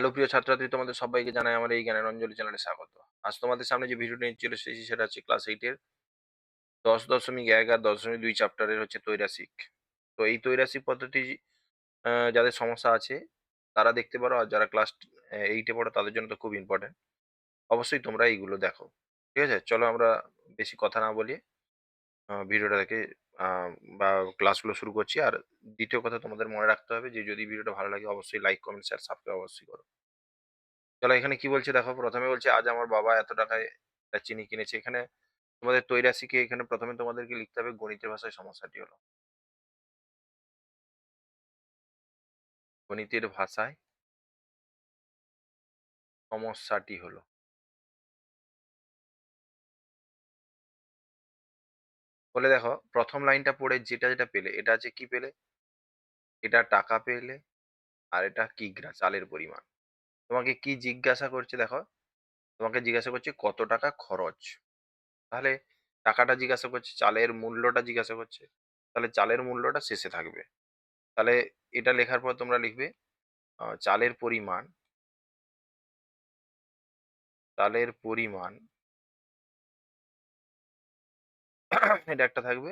Hello প্রিয় ছাত্রছাত্রী, তোমাদের সবাইকে জানাই আমার এই জ্ঞানের অঞ্জলি চ্যানেলে স্বাগত। আজ তোমাদের সামনে যে ভিডিওটি নিয়ে চলে এসেছি সেটা হচ্ছে ক্লাস 8 এর 10.1 আর 10.2 চ্যাপ্টারের হচ্ছে তৈরাসিক। তো এই তৈরাসিক পদ্ধতি যাদের সমস্যা আছে তারা দেখতে পারো, আর যারা ক্লাস 8 এ পড়ো তাদের জন্য তো খুব ইম্পর্টেন্ট। অবশ্যই তোমরা এইগুলো দেখো। ঠিক আছে? চলো আমরা বেশি কথা না বলিয়ে ভিডিওটা দেখে আ বা ক্লাসগুলো শুরু করছি। আর দ্বিতীয় কথা তোমাদের মনে রাখতে হবে যে যদি ভিডিওটা ভালো লাগে অবশ্যই লাইক, কমেন্ট, শেয়ার, সাবস্ক্রাইব অবশ্যই করো। চলো এখানে কি বলছে দেখো। ১ম এ বলছে আজ আমার বাবা এত টাকায় একটা চিনি কিনেছে। এখানে তোমাদের তৈরাশিকে এখানে ১ম এ তোমাদেরকে লিখতে হবে গণিতের ভাষায় সমস্যাটি হলো। গণিতের ভাষায় সমস্যাটি হলো। বলে দেখো ১ম লাইনটা পড়ে যেটা পেলে এটা আছে কি পেলে? এটা টাকা পেলে, আর এটা কিগ্রা চালের পরিমাণ। তোমাকে কি জিজ্ঞাসা করছে দেখো, তোমাকে জিজ্ঞাসা করছে কত টাকা খরচ। তাহলে টাকাটা জিজ্ঞাসা করছে, চালের মূল্যটা জিজ্ঞাসা করছে। তাহলে চালের মূল্যটা শেষে থাকবে। তাহলে এটা লেখার পর তোমরা লিখবে চালের পরিমাণ, চালের পরিমাণ এটা একটা থাকবে,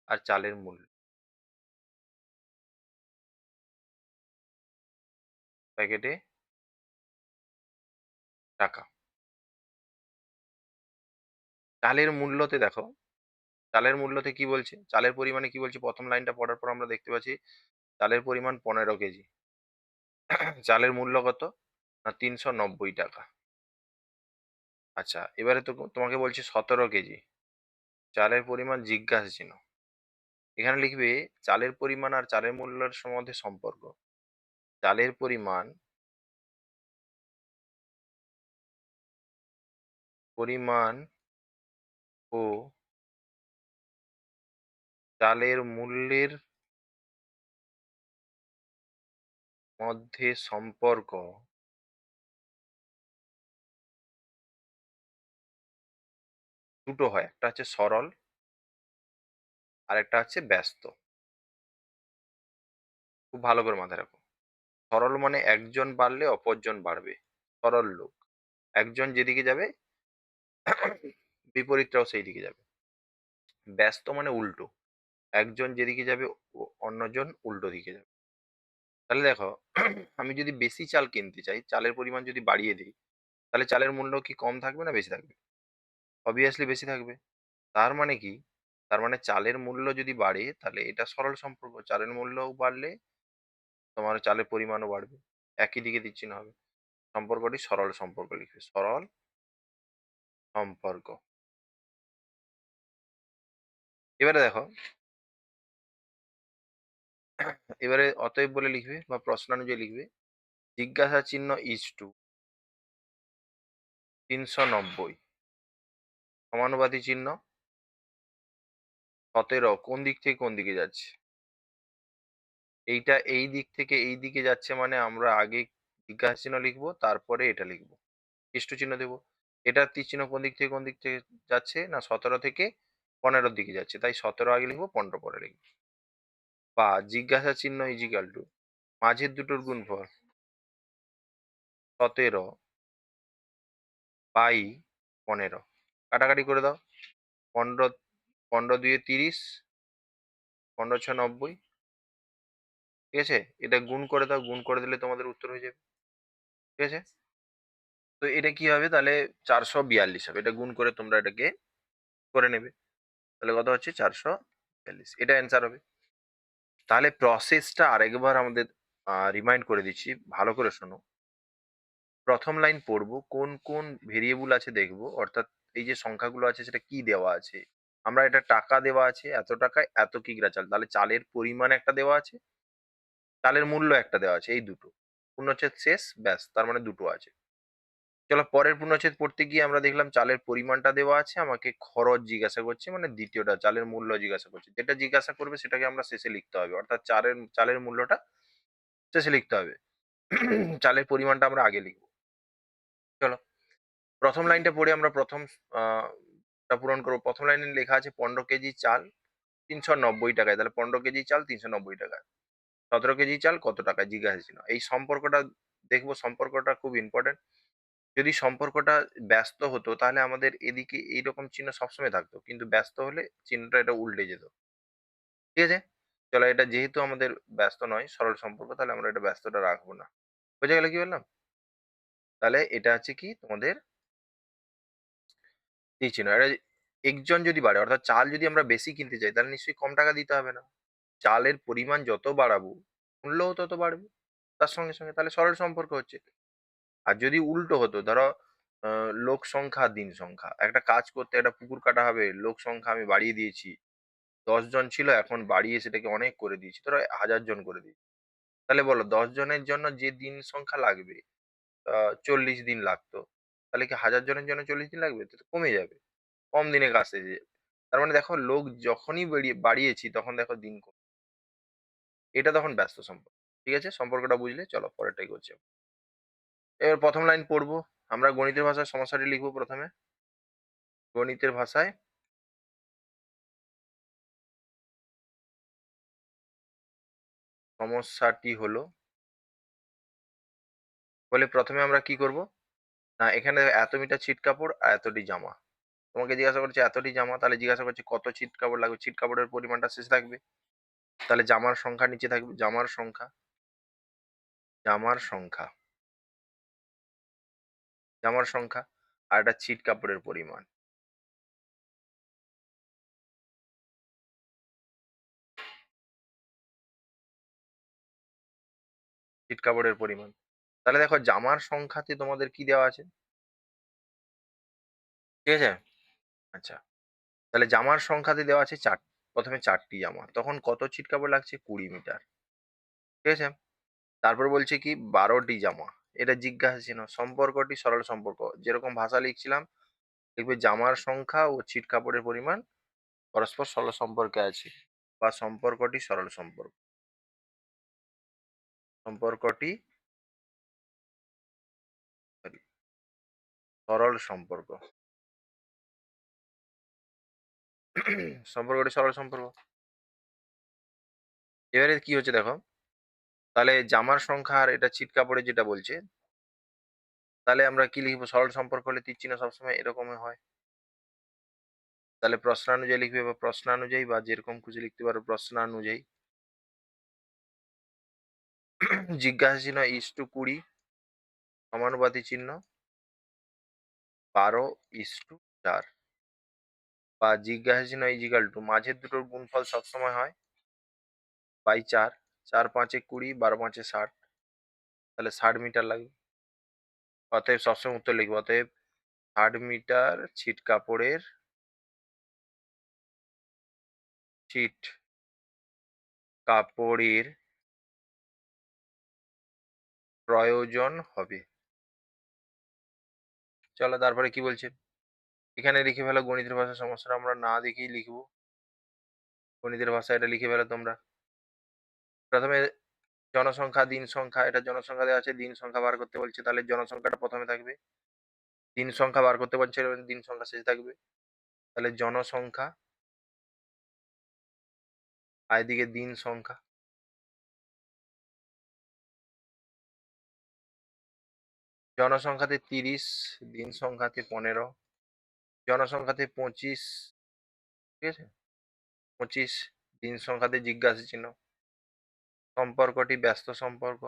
আর চালের মূল্য প্যাকেটে টাকা। চালের মূল্যতে দেখো, চালের মূল্যতে কি বলছে, চালের পরিমাণে কি বলছে, ১ম লাইনটা পড়ার পর আমরা দেখতে পাচ্ছি চালের পরিমাণ ১৫ কেজি। চালের মূল্য কত? না ৩৯০ টাকা। আচ্ছা, এবারে তো তোমাকে বলছে ১৭ কেজি। চালের পরিমাণ জিজ্ঞাসা চিহ্ন। এখানে লিখবে চালের পরিমাণ আর চালের মূল্যের মধ্যে সম্পর্ক। চালের পরিমাণ, পরিমাণ ও চালের মূল্যের মধ্যে সম্পর্ক দুটো হয়। একটা হচ্ছে সরল, আরেকটা হচ্ছে ব্যস্ত। খুব ভালো করে মাথায় রাখো। সরল মানে একজন বাড়লে অপরজন বাড়বে। সরল লোক। একজন যেদিকে যাবে বিপরীতটাও সেই দিকে যাবে। ব্যস্ত মানে উল্টো। একজন যেদিকে যাবে অন্যজন উল্টো দিকে যাবে। তাহলে দেখো আমি যদি বেশি চাল কিনতে চাই, চালের পরিমাণ যদি বাড়িয়ে দিই, তাহলে চালের মূল্য কি কম থাকবে না বেশি থাকবে? অবভিয়াসলি বেশি থাকবে। তার মানে কি? তার মানে চালের মূল্য যদি বাড়ে তাহলে এটা সরল সম্পর্ক। চালের মূল্যও বাড়লে তোমার চালের পরিমাণও বাড়বে। একই দিকে দিচ্ছি না হবে। সম্পর্কটি সরল সম্পর্ক লিখবে। সরল সম্পর্ক। এবারে দেখো, এবারে অতএব বলে লিখবে বা প্রশ্নানুযায়ী লিখবে জিজ্ঞাসা চিহ্ন ইজ টু ৩৯০, সমানুপাতি চিহ্ন ১৭ কোন দিক থেকে কোন দিকে যাচ্ছে? এইটা এই দিক থেকে এই দিকে যাচ্ছে মানে আমরা আগে জিজ্ঞাসা চিহ্ন লিখবো, তারপরে এটা লিখবো। ইস্টু চিহ্ন দেবো। এটার তীর চিহ্ন কোন দিক থেকে যাচ্ছে? না ১৭ থেকে ১৫ র দিকে যাচ্ছে। তাই ১৭ আগে লিখবো, ১৫ পরে লিখবো। বা জিজ্ঞাসা চিহ্ন ইজিক্যাল টু মাঝের দুটোর গুণফল ১৭ বাই ১৫। কাটাকাটি করে দাও। ১৫ ১৫ দুইয়ে ৩০, ১৫ ছয় ৯০। ঠিক আছে? এটা গুণ করে দাও। গুণ করে দিলে তোমাদের উত্তর হয়ে যাবে। ঠিক আছে? তো এটা কি হবে তাহলে? ৪৪২ হবে। এটা গুণ করে তোমরা এটাকে করে নেবে। তাহলে কত হচ্ছে? ৪৪২। এটা অ্যান্সার হবে। তাহলে প্রসেসটা আরেকবার আমাদের রিমাইন্ড করে দিচ্ছি। ভালো করে শোনো। ১ম লাইন পড়বো, কোন ভেরিয়েবল আছে দেখবো। অর্থাৎ এই যে সংখ্যাগুলো আছে সেটা কি দেওয়া আছে। আমরা এটা টাকা দেওয়া আছে, এত টাকায় এত কিগ্রা চাল। তাহলে চালের পরিমাণ একটা দেওয়া আছে, চালের মূল্য একটা দেওয়া আছে। এই দুটো। পূর্ণচ্ছেদ শেষ, ব্যাস। তার মানে দুটো আছে। চলো পরের পূর্ণচ্ছেদ পড়তে গিয়ে আমরা দেখলাম চালের পরিমাণটা দেওয়া আছে, আমাকে খরচ জিজ্ঞাসা করছে, মানে দ্বিতীয়টা চালের মূল্য জিজ্ঞাসা করছে। যেটা জিজ্ঞাসা করবে সেটাকে আমরা শেষে লিখতে হবে। অর্থাৎ চালের মূল্যটা শেষে লিখতে হবে। চালের পরিমাণটা আমরা আগে লিখবো। চলো ১ম লাইনটা পড়ে আমরা ১ম আ টা পূরণ করব। ১ম লাইনে লেখা আছে ১৫ কেজি চাল ৩৯০ টাকায়। তাহলে ১৫ কেজি চাল ৩৯০ টাকায়। ১৭ কেজি চাল কত টাকায়? জিজ্ঞাসা ছিল। এই সম্পর্কটা দেখবো সম্পর্কটা খুব ইম্পর্টেন্ট। যদি সম্পর্কটা ব্যস্ত হতো তাহলে আমাদের এদিকে এইরকম চিহ্ন সবসময় থাকতো। কিন্তু ব্যস্ত হলে চিহ্নটা এটা উল্টে যেত। ঠিক আছে? চলো এটা যেহেতু আমাদের ব্যস্ত নয়, সরল সম্পর্ক তাহলে আমরা এটা ব্যস্তটা রাখবো না। বোঝা গেল কি বললাম? তাহলে এটা হচ্ছে কি তোমাদের তীর চিহ্ন। এটা একজন যদি বাড়ে অর্থাৎ চাল যদি আমরা বেশি কিনতে চাই তাহলে নিশ্চয়ই কম টাকা দিতে হবে না। চালের পরিমাণ যত বাড়াবো, মূল্যও তত বাড়বে। তার সঙ্গে, সঙ্গে তাহলে সরল সম্পর্ক হচ্ছে। আর যদি উল্টো হতো ধরো লোক সংখ্যা, দিন সংখ্যা। একটা কাজ করতে একটা পুকুর কাটা হবে, লোক সংখ্যা আমি বাড়িয়ে দিয়েছি। ১০ জন ছিল এখন বাড়িয়ে সেটাকে অনেক করে দিয়েছি। ধরো ১,০০০ জন করে দিয়েছি। তাহলে বলো ১০ জনের জন্য যে দিন সংখ্যা লাগবে ৪০ দিন লাগতো। তাহলে কি ১,০০০ জনের জন্য ৪০ দিন লাগবে? তো কমে যাবে। কম দিনে কাজ শেষ হয়ে যাবে। তার মানে দেখো লোক যখনই বাড়িয়েছি তখন দেখো দিন এটা তখন ব্যস্ত সম্পর্ক। ঠিক আছে? সম্পর্কটা বুঝলে চলো পরেরটাই করছি। এবার ১ম লাইন পড়বো। আমরা গণিতের ভাষায় সমস্যাটি লিখব ১ম এ। গণিতের ভাষায় সমস্যাটি হলো বলে ১ম এ আমরা কি করব? না এখানে এত মিটার ছিট কাপড় আর এতটি জামা। তোমাকে জিজ্ঞাসা করছে এতটি জামা তাহলে জিজ্ঞাসা করছে কত ছিট কাপড় লাগবে? ছিট কাপড়ের পরিমাণটা শেষে থাকবে। তাহলে জামার সংখ্যা নিচে থাকবে। জামার সংখ্যা, জামার সংখ্যা আর এটা ছিট কাপড়ের পরিমাণ। ছিট কাপড়ের পরিমাণ। তাহলে দেখো জামার সংখ্যাতে তোমাদের কি দেওয়া আছে? ঠিক আছে? আচ্ছা। তাহলে জামার সংখ্যাতে দেওয়া আছে ১ম এ ৪ টি জামা। তখন কত ছিট কাপড় লাগছে? ২০ মিটার। ঠিক আছে? তারপর বলছে কি ১২ টি জামা। এটা জিজ্ঞাসা চিহ্ন। সম্পর্কটি সরল সম্পর্ক। যেরকম ভাষা লিখছিলাম দেখবে জামার সংখ্যা ও ছিট কাপড়ের পরিমাণ পরস্পর সরল সম্পর্কে আছে বা সম্পর্কটি সরল সম্পর্ক। সম্পর্কটি সরি সরল সম্পর্ক। সম্পর্কটি সরল সম্পর্ক। এবারে কি হচ্ছে দেখো, তাহলে জামার সংখ্যা আর এটা ছিট কাপড়ে যেটা বলছে, তাহলে আমরা কি লিখবো? সরল সম্পর্ক হলে তীর চিহ্ন সবসময় এরকমই হয়। তাহলে প্রশ্নানুযায়ী লিখবে বা প্রশ্নানুযায়ী বা যেরকম খুশি লিখতে পারো প্রশ্নানুযায়ী। জিজ্ঞাসা চিহ্ন ইস টু ২০ সমানুপাতি চিহ্ন ১২:৪ বা জিজ্ঞাসা চিহ্ন ইজিক্যাল টু মাঝের দুটোর গুণফল সবসময় হয় বাই ৪। ৪ ৫ এ ২০ ১২ ৫ এ ৬০ তাহলে ৬০ মিটার লাগবে। অতএব সবসময় উত্তর লিখবো। অতএব ৬০ মিটার ছিট কাপড়ের প্রয়োজন হবে। চলো তারপরে কি বলছে? এখানে লিখে ফেলো গণিতের ভাষায় সমস্যাটা আমরা না দেখেই লিখবো। গণিতের ভাষায় এটা লিখে ফেলো তোমরা। ১ম এ জনসংখ্যা, দিন সংখ্যা এটা জনসংখ্যা দেওয়া আছে, দিন সংখ্যা বার করতে বলছে তাহলে জনসংখ্যাটা ১ম এ থাকবে। দিন সংখ্যা বার করতে বলছে দিন সংখ্যা শেষে থাকবে। তাহলে জনসংখ্যা আর এদিকে দিন সংখ্যা। জনসংখ্যাতে ৩০, দিন সংখ্যাতে ১৫, জনসংখ্যাতে ২৫, ঠিক আছে? ২৫, দিন সংখ্যাতে জিজ্ঞাসা চিহ্ন। সম্পর্কটি ব্যস্ত সম্পর্ক।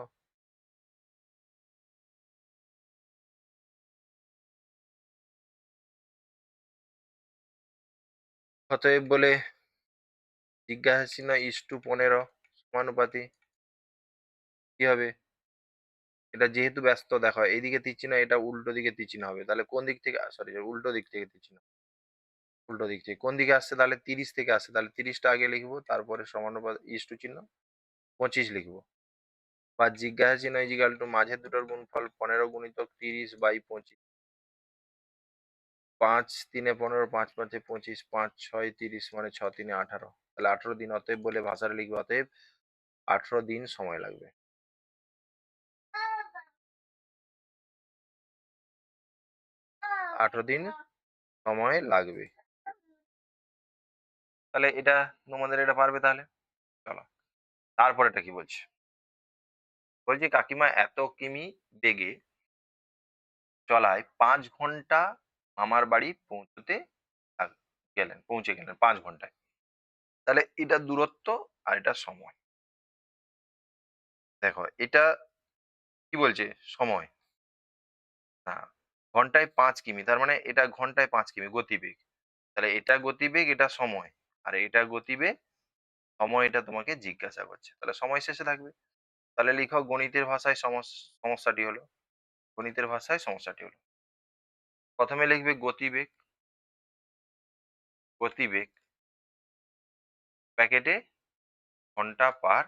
অতএব বলে জিজ্ঞাসা চিহ্ন ইস টু ১৫ সমানুপাতি কি হবে? এটা যেহেতু ব্যস্ত দেখো এইদিকে তীর চিহ্ন এটা উল্টো দিকে তীর চিহ্ন হবে। তাহলে কোন দিক থেকে সরি উল্টো দিক থেকে তীর চিহ্ন। উল্টো দিক থেকে। কোন দিকে আসছে? তাহলে ৩০ থেকে আসছে। তাহলে ৩০ টা আগে লিখবো। তারপরে সমানুপাত ইস টু চিহ্ন ২৫ লিখবো। বা জিজ্ঞাসা চিহ্ন ইজিক্যাল টু মাঝের দুটোর গুণফল ১৫ গুণিতক ৩০/২৫। ৫ ৩ এ ১৫, ৫ ৫ এ ২৫, ৫ ৬ ৩০ মানে ৬ ৩ এ ১৮। তাহলে ১৮ দিন অতএব বলে ভাষাটা লিখবো। অতএব ১৮ দিন সময় লাগবে। ১৮ দিন সময় লাগবে। তাহলে এটা তোমাদের এটা পারবে তাহলে? চলো। তারপরেরটা কি বলছে? বলছি কাকিমা এত কিমি বেগে চলায় 5 ঘন্টা মামার বাড়ি পৌঁছে গেলেন 5 ঘন্টায়। তাহলে এটা দূরত্ব আর এটা সময়। দেখো এটা কি বলছে? সময়। না, ঘন্টায় 5 কিমি, তার মানে এটা ঘন্টায় 5 কিমি গতিবেগ। তাহলে এটা গতিবেগ, এটা সময়। আর এটা গতিবেগ, সময়, এটা তোমাকে জিজ্ঞাসা করছে, তাহলে সময় শেষে থাকবে। তাহলে লিখো গণিতের ভাষায় সমস্যাটি হলো। গণিতের ভাষায় সমস্যাটি হলো, প্রথমে লিখবে গতিবেগ। গতিবেগ প্যাকেটে ঘন্টা পার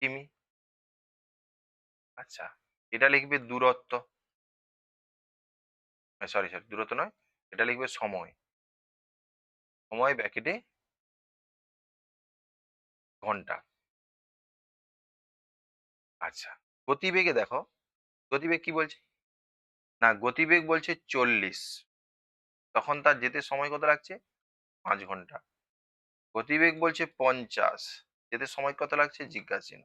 কিমি। আচ্ছা, এটা লিখবে দূরত্ব। সরি সরি, দূরত্ব নয়, এটা লিখবে সময়। সময় ব্যাকেটে ঘন্টা। আচ্ছা, গতিবেগে দেখো, গতিবেগ কি বলছে? না, গতিবেগ বলছে 40, তখন তার যেতে সময় কত লাগছে? 5 ঘন্টা। গতিবেগ বলছে 50, যেতে সময় কত লাগছে? জিজ্ঞাসা চিহ্ন।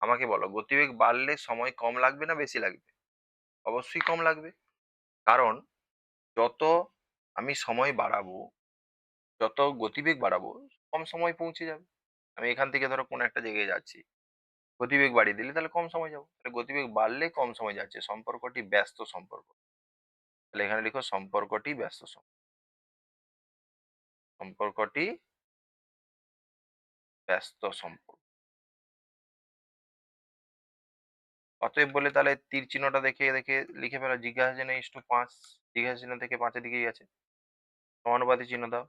আমাকে বলো, গতিবেগ বাড়লে সময় কম লাগবে না বেশি লাগবে? অবশ্যই কম লাগবে। কারণ যত আমি সময় বাড়াবো, যত গতিবেগ বাড়াবো, কম সময় পৌঁছে যাবে। আমি এখান থেকে ধরো কোনো একটা জায়গায় যাচ্ছি, গতিবেগ বাড়িয়ে দিলে তাহলে কম সময় যাবো, তাহলে গতিবেগ বাড়লে কম সময় যাচ্ছে, সম্পর্কটি ব্যস্ত সম্পর্ক। তাহলে এখানে লিখো সম্পর্কটি ব্যস্ত সম্পর্কটি ব্যস্ত সম্পর্ক। অতএব বলে তাহলে তীর চিহ্নটা দেখে দেখে লিখে ফেলো, জিজ্ঞাসা চিহ্ন ইস্টু 5, জিজ্ঞাসা চিহ্ন থেকে 5-এর দিকেই আছে। সমানুপাতি চিহ্ন দাও,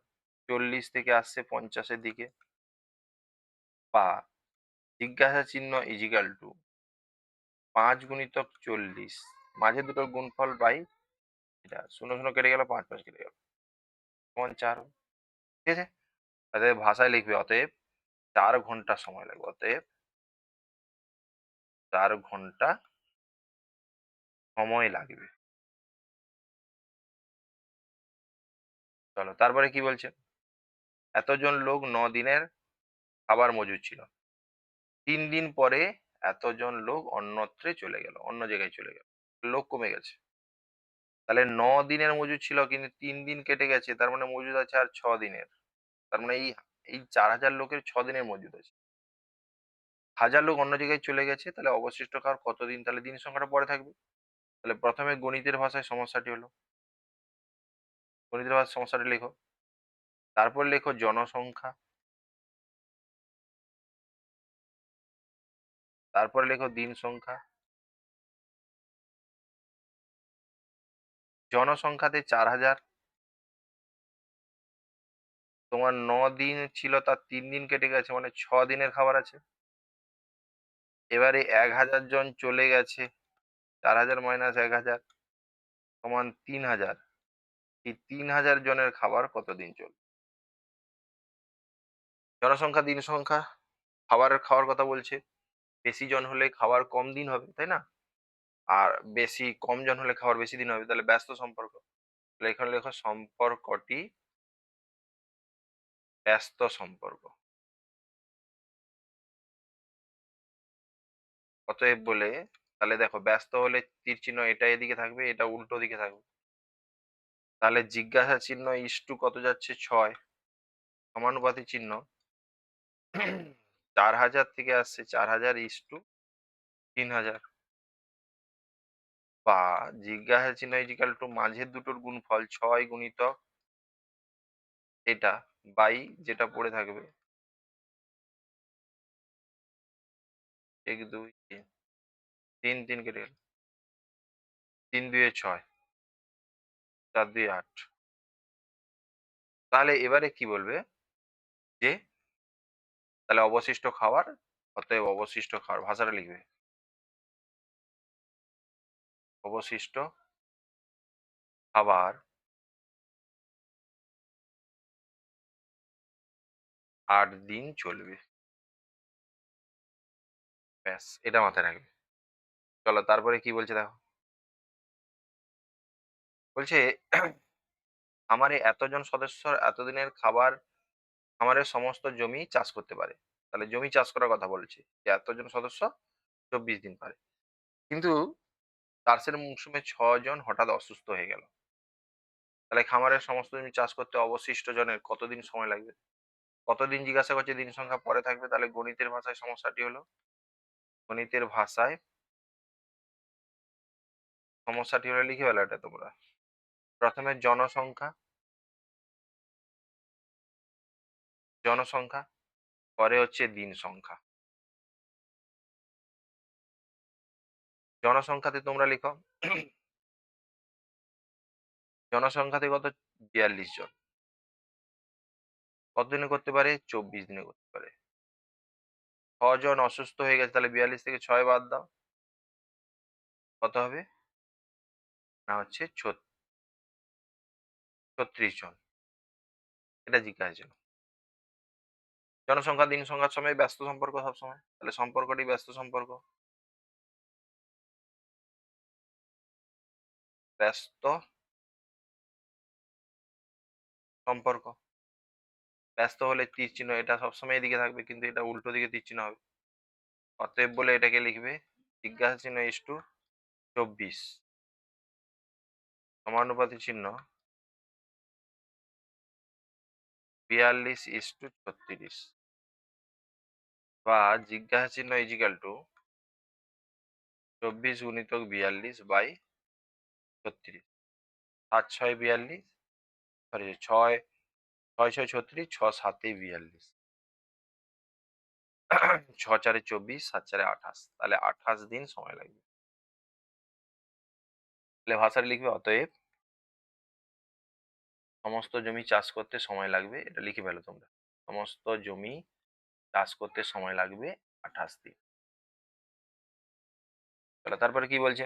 40 থেকে আসছে 50-এর দিকে, বা জিজ্ঞাসা চিহ্ন ইজিক্যাল টু 5 × 40, মাঝে দুটোর গুণফল বাই এটা, 0 0 কেটে গেল, 5 5 কেটে গেল, সমান 4। ঠিক আছে, অতএব ভাষায় লিখবে, অতএব 4 ঘন্টা সময় লাগবে। অতএব 4 ঘন্টা সময় লাগবে। চলো তারপরে কি বলছে? এতজন লোক 9 দিনের খাবার মজুদ ছিল। 3 দিন পরে এতজন লোক অন্যত্রে চলে গেল, অন্য জায়গায় চলে গেল, লোক কমে গেছে। তাহলে 9 দিনের মজুদ ছিল, কিন্তু 3 দিন কেটে গেছে, তার মানে মজুদ আছে আর 6 দিনের। তার মানে এই এই 4000 লোকের 6 দিনের মজুদ আছে। 1000 লোক অন্য জায়গায় চলে গেছে, তাহলে অবশিষ্ট খাবার কতদিন? তাহলে দিন সংখ্যাটা পরে থাকবে। তাহলে প্রথমে গণিতের ভাষায় সমস্যাটি হলো, গণিতের ভাষায় সমস্যাটি লেখো, তারপর লেখো জনসংখ্যা, তারপরে লেখো দিন সংখ্যা। জনসংখ্যাতে 4000, তোমার 9 দিন ছিল, তার 3 দিন কেটে গেছে, মানে 6 দিনের খাবার আছে। এবারে 1000 জন চলে গেছে, 4000 মাইনাস 1000 সমান 3000। এই 3000 জনের খাবার কতদিন চলবে? জনসংখ্যা দিন সংখ্যা, খাওয়ার কথা বলছে। বেশি জন হলে খাবার কম দিন হবে, তাই না? আর কম জন হলে খাবার বেশি দিন হবে, তাহলে ব্যস্ত সম্পর্ক। তাহলে এখানে লেখো সম্পর্কটি ব্যস্ত সম্পর্ক। অতএব বলে, তাহলে দেখো ব্যস্ত হলে তীর চিহ্ন এটা এদিকে থাকবে, এটা উল্টো দিকে থাকবে। তাহলে জিজ্ঞাসা চিহ্ন ইস্টু কত যাচ্ছে? 6, সমানুপাতি চিহ্ন 4000 থেকে আসছে 4000 ইস্টু 3000, বা জিজ্ঞাসা চিহ্ন ইজিক্যাল টু মাঝের দুটোর গুণফল 6 গুণিতক এটা বাই যেটা পড়ে থাকবে 1 2 3, 3 3 কেটে গেল, 3 2 6, 4 2 8। তাহলে এবারে কি বলবে যে, তাহলে অবশিষ্ট খাবার, অতএব অবশিষ্ট খাবার ভাষাটা লিখবে, অবশিষ্ট খাবার 8 দিন চলবে। ব্যাস, এটা মাথায় রাখবে। চলো তারপরে কি বলছে দেখো, বলছে খামারে এতজন সদস্য এতদিনের খাবার খামারের সমস্ত জমি চাষ করতে পারে। তাহলে জমি চাষ করার কথা বলছে, যে এতজন সদস্য 24 দিন পারে। কিন্তু চাষের মৌসুমে ৬ জন হঠাৎ অসুস্থ হয়ে গেল। তাহলে খামারের সমস্ত জমি চাষ করতে অবশিষ্ট জনের কতদিন সময় লাগবে? কতদিন জিজ্ঞাসা করছে, দিন সংখ্যা পরে থাকবে। তাহলে গণিতের ভাষায় সমস্যাটি হলো, গণিতের ভাষায় সমস্যাটি হলো, লিখে ফেলো এটা তোমরা। প্রথমে জনসংখ্যা, জনসংখ্যা, পরে হচ্ছে দিন সংখ্যা। জনসংখ্যাতে তোমরা লিখো, জনসংখ্যাতে কত? ৪২ জন। কতদিনে করতে পারে? ২৪ দিনে করতে পারে। ৬ জন অসুস্থ হয়ে গেছে, তাহলে ৪২ থেকে ৬ বাদ দাও। কত হবে? না হচ্ছে ৩৬ জন। এটা জিজ্ঞাসা ছিল। জনসংখ্যা দিন সংখ্যার সময় ব্যস্ত সম্পর্ক সবসময়। তাহলে সম্পর্কটি ব্যস্ত সম্পর্ক। ব্যস্ত সম্পর্ক। ব্যস্ত হলে তীর চিহ্ন, এটা সবসময় এদিকে থাকবে, কিন্তু এটা উল্টো দিকে তীর চিহ্ন হবে। অতএব বলে এটাকে লিখবে জিজ্ঞাসা চিহ্ন ইস টু ২৪, সমানুপাতিক চিহ্ন ৪২ ইস টু ৩৬, বা জিজ্ঞাসা চিহ্ন ইজিক্যাল টু ২৪ গুণিতক ৪২ বাই ৩৬। ৭ ৬ ৪২, সরি ৬ ৬ ৬ ৩৬, ৬ ৭ ৪২, ৬ ৪ ২৪, ৭ ৪ ২৮। তাহলে ২৮ দিন সময় লাগবে। তাহলে ভাষায় লিখবে অতএব সমস্ত জমি চাষ করতে সময় লাগবে, এটা লিখে ফেলো তোমরা। সমস্ত জমি চাষ করতে সময় লাগবে ২৮ দিন। তাহলে তারপরে কি বলছে?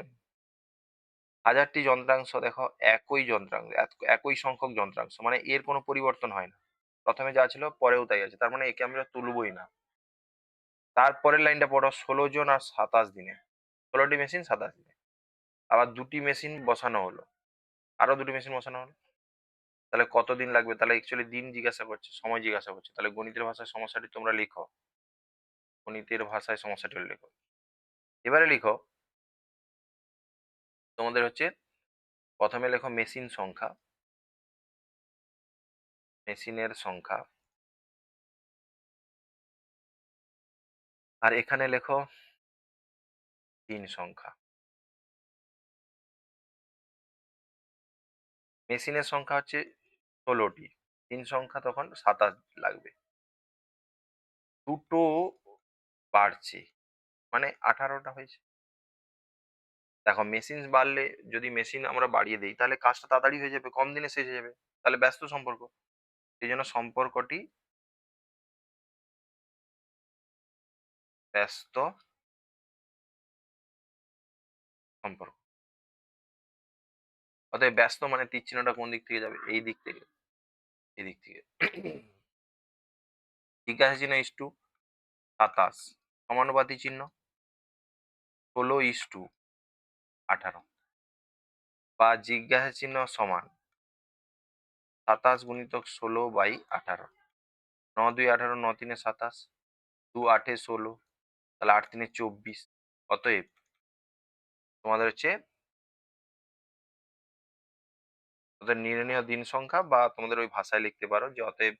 হাজারটি যন্ত্রাংশ, দেখো একই যন্ত্রাংশ, একই সংখ্যক যন্ত্রাংশ, মানে এর কোনো পরিবর্তন হয় না। প্রথমে যা ছিল পরেও তাই আছে, তার মানে একে আমরা তুলবই না। তারপরের লাইনটা পড়ো, ১৬ জন আর ২৭ দিনে। ১৬টি মেশিন ২৭ দিনে। আবার দুটি মেশিন বসানো হলো, আরো দুটি মেশিন বসানো হলো। তাহলে কতদিন লাগবে? তাহলে অ্যাকচুয়ালি দিন জিজ্ঞাসা করছে, সময় জিজ্ঞাসা করছে। তাহলে গণিতের ভাষায় সমস্যাটি তোমরা লিখো, গণিতের ভাষায় সমস্যাটি লিখো। এবারে লিখো, তোমাদের হচ্ছে প্রথমে লেখো মেশিন সংখ্যা, মেশিনের সংখ্যা, আর এখানে লেখো দিন সংখ্যা। মেশিনের সংখ্যা হচ্ছে ১৬টি, দিন সংখ্যা তখন ২৭ লাগবে। দুটো বাড়ছে, মানে ১৮টা হয়েছে। দেখো মেশিন বাড়লে, যদি মেশিন আমরা বাড়িয়ে দিই তাহলে কাজটা তাড়াতাড়ি হয়ে যাবে, কম দিনে শেষ হয়ে যাবে। তাহলে ব্যস্ত সম্পর্ক। সেই জন্য সম্পর্কটি ব্যস্ত সম্পর্ক। অতএব ব্যস্ত মানে তীর চিহ্নটা কোন দিক থেকে যাবে? এই দিক থেকে, এই দিক থেকে। জিজ্ঞাসা চিহ্ন ইস টু ২৭, সমানুপাতিক চিহ্ন ১৬ ইস টু ১৮, বা জিজ্ঞাসা চিহ্ন সমান ২৭ গুণিতক ১৬ বাই ১৮। ৯ ২ ১৮, ৯ ৩ ২৭, ২ ৮ ১৬, তাহলে ৮ ৩ ২৪। অতএব তোমাদের হচ্ছে ওদের নির্ণীয় দিন সংখ্যা, বা তোমাদের ওই ভাষায় লিখতে পারো যে অতএব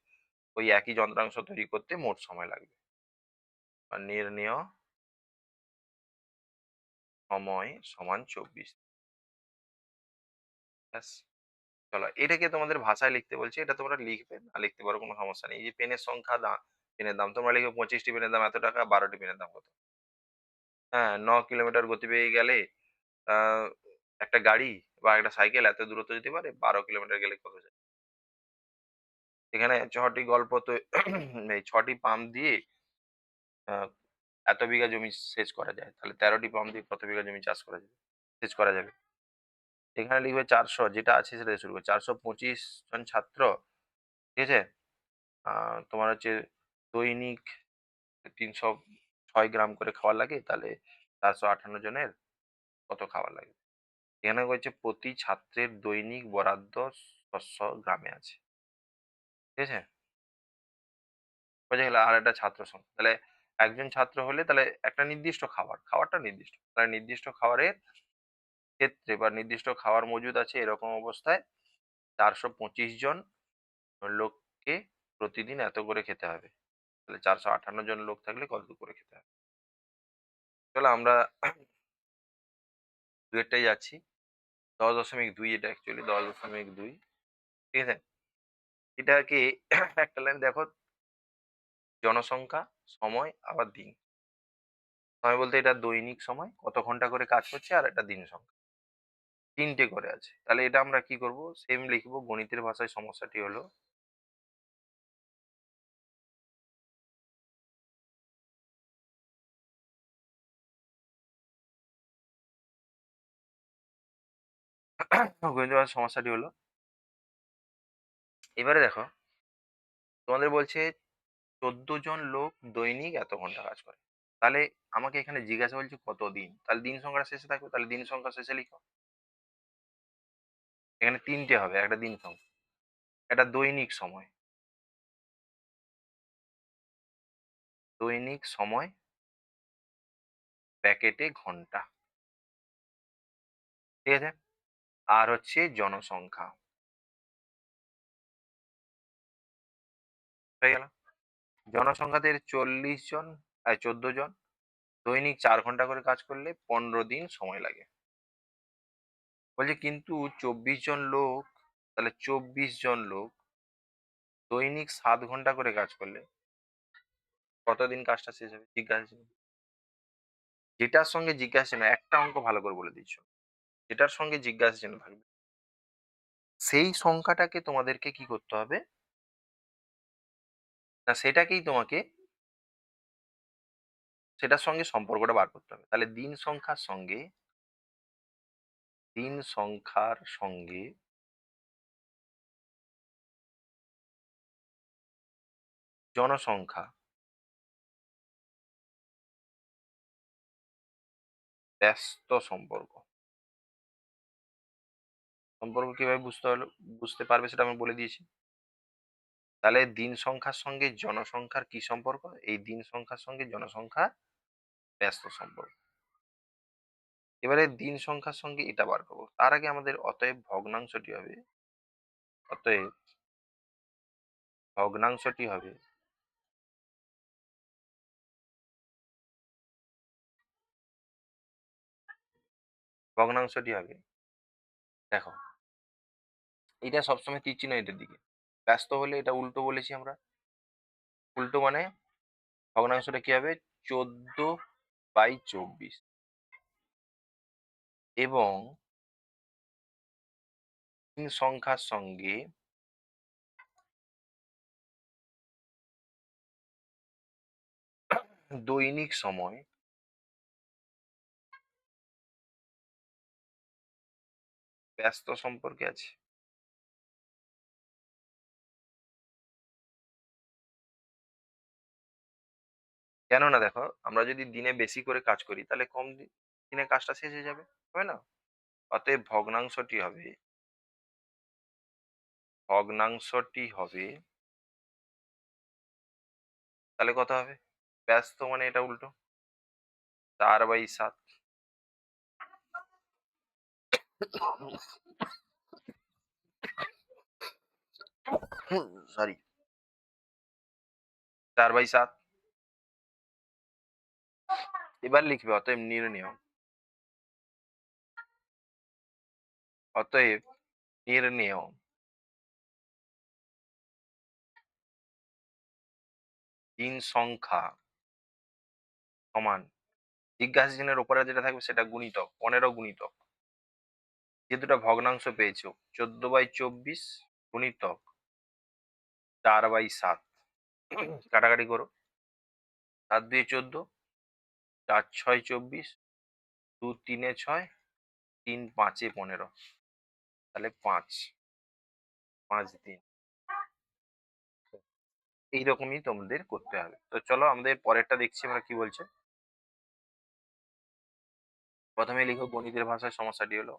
ওই একই যন্ত্রাংশ তৈরি করতে মোট সময় লাগবে, বা নির্ণীয় সময় সমান ২৪। ব্যাস। চলো, এটাকে তোমাদের ভাষায় লিখতে বলছি, এটা তোমরা লিখবে, না লিখতে পারো, কোনো সমস্যা নেই। এই যে পেনের সংখ্যা, পেনের দাম তোমরা লিখবে ২৫টি পেনের দাম এত টাকা, ১২টি পেনের দাম কত। হ্যাঁ, ৯ কিলোমিটার গতি পেয়ে গেলে আহ একটা গাড়ি বা একটা সাইকেল এত দূরত্ব যেতে পারে, ১২ কিলোমিটার গেলে কত যায়। এখানে ৬টি গল্প তো, এই ৬টি পাম্প দিয়ে আহ, এত বিঘা জমি সেচ করা যায়, তাহলে ১৩টি পাম্প দিয়ে কত বিঘা জমি চাষ করা যাবে, সেচ করা যাবে। এখানে লিখবে ৪০০, যেটা আছে সেটা দিয়ে শুরু করবে। ৪২৫ জন ছাত্র, ঠিক আছে। তোমার হচ্ছে দৈনিক ৩০৬ গ্রাম করে খাবার লাগে, তাহলে ৪৫৮ জনের কত খাবার লাগে। এখানে হচ্ছে প্রতি ছাত্রের দৈনিক বরাদ্দ শস্য গ্রামে আছে, ঠিক আছে। বোঝা গেল। আর একটা ছাত্র সংখ্যা, তাহলে একজন ছাত্র হলে তাহলে একটা নির্দিষ্ট খাবারটা নির্দিষ্ট, তাহলে নির্দিষ্ট খাবারের ক্ষেত্রে বা নির্দিষ্ট খাবার মজুদ আছে এরকম অবস্থায় 425 জন লোককে প্রতিদিন এত করে খেতে হবে। তাহলে 458 জন লোক থাকলে কত করে খেতে হবে? চলো আমরা দুয়েরটাই যাচ্ছি। 10.2 এটা অ্যাকচুয়ালি 10.2, ঠিক আছে? এটাকে একটা লাইন দেখো, জনসংখ্যা, সময় আবার দিন। সময় বলতে এটা দৈনিক সময় কত ঘন্টা করে কাজ করছে, আর এটা দিন সংখ্যা, তিনটে করে আছে। তাহলে এটা আমরা কি করব, সেম লিখবো। গণিতের ভাষায় সমস্যাটি হলো গণিতের ভাষায় সমস্যাটি হলো, এবারে দেখো তোমাদের বলছে 14 জন লোক দৈনিক এত ঘন্টা কাজ করে। তাহলে আমাকে এখানে জিজ্ঞাসা বলছে কত দিন, তাহলে দিন সংখ্যাটা শেষে থাকবে, তাহলে দিন সংখ্যা শেষে লিখো। এখানে তিনটে হবে, একটা দিন সংখ্যা, এটা দৈনিক সময়, দৈনিক সময় প্যাকেটে ঘন্টা, ঠিক আছে? আর হচ্ছে জনসংখ্যা, হয়ে গেল। জনসংখ্যাতে 40 জন, 14 জন, দৈনিক 4 ঘন্টা করে কাজ করলে 15 দিন সময় লাগে। বলছে কিন্তু 24 জন লোক, তাহলে 24 জন লোক দৈনিক 7 ঘন্টা করে কাজ করলে কতদিন কাজটা শেষ হবে? জিজ্ঞাসা ছিল। যেটার সঙ্গে জিজ্ঞাসা চিহ্ন, একটা অঙ্ক ভালো করে বলে দিচ্ছ, যেটার সঙ্গে জিজ্ঞাসা চিহ্ন থাকবে সেই সংখ্যাটাকে তোমাদেরকে কি করতে হবে, না সেটাকেই তোমাকে সেটার সঙ্গে সম্পর্কটা বার করতে হবে। তাহলে দিন সংখ্যার সঙ্গে জনসংখ্যা ব্যস্ত সম্পর্ক। সম্পর্ক কিভাবে বুঝতে পারবে সেটা আমি বলে দিয়েছি। তাহলে দিন সংখ্যার সঙ্গে জনসংখ্যার কি সম্পর্ক? এই দিন সংখ্যার সঙ্গে জনসংখ্যা ব্যস্ত সম্পর্ক। এবারে দিন সংখ্যার সঙ্গে এটা বার করবো, তার আগে আমাদের অতএব ভগ্নাংশটি হবে ভগ্নাংশটি হবে দেখো, এটা সবসময় তীর চিহ্ন এটার দিকে, ব্যস্ত হলে এটা উল্টো বলেছি আমরা। উল্টো মানে ভগ্নাংশটা কি হবে? 14/24। এবং তিন সংখ্যার সঙ্গে দৈনিক সময় ব্যস্ত সম্পর্কে আছে। কেননা দেখো, আমরা যদি দিনে বেশি করে কাজ করি তাহলে দিনে কাজটা শেষ হয়ে যাবে, হবে না? অতএব ভগ্নাংশটি হবে তাহলে কত হবে? ব্যস্ত মানে এটা উল্টো, 4/7। সরি, 4/7। এবার লিখবে অতএব নির্ণেয় দিন সংখ্যা সমান, জিজ্ঞাসা চিহ্নের উপরে যেটা থাকবে সেটা গুণিতক, 15 গুণিতক, যে দুটো ভগ্নাংশ পেয়েছো, 14/24 গুণিতক 4/7। কাটাকাটি করো, 7 2 14, 4 6 24, 2 3 6, 3 5 15, তাহলে 5 দিন। এইরকমই তোমাদের করতে হবে। তো চলো আমাদের পরেরটা দেখছি আমরা কি বলছে। প্রথমে লিখো গণিতের ভাষায় সমস্যাটি হলো,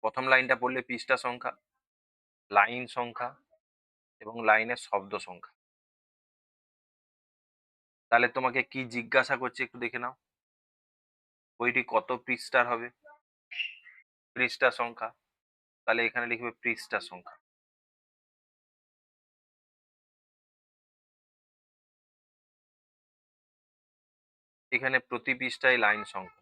প্রথম লাইনটা পড়লে পৃষ্ঠা সংখ্যা, লাইন সংখ্যা এবং লাইনের শব্দ সংখ্যা। তাহলে তোমাকে কি জিজ্ঞাসা করছে একটু দেখে নাও। বইটি কত পৃষ্ঠার হবে? পৃষ্ঠা সংখ্যা। তাহলে এখানে লিখবে পৃষ্ঠা সংখ্যা। এখানে প্রতি পৃষ্ঠায় লাইন সংখ্যা।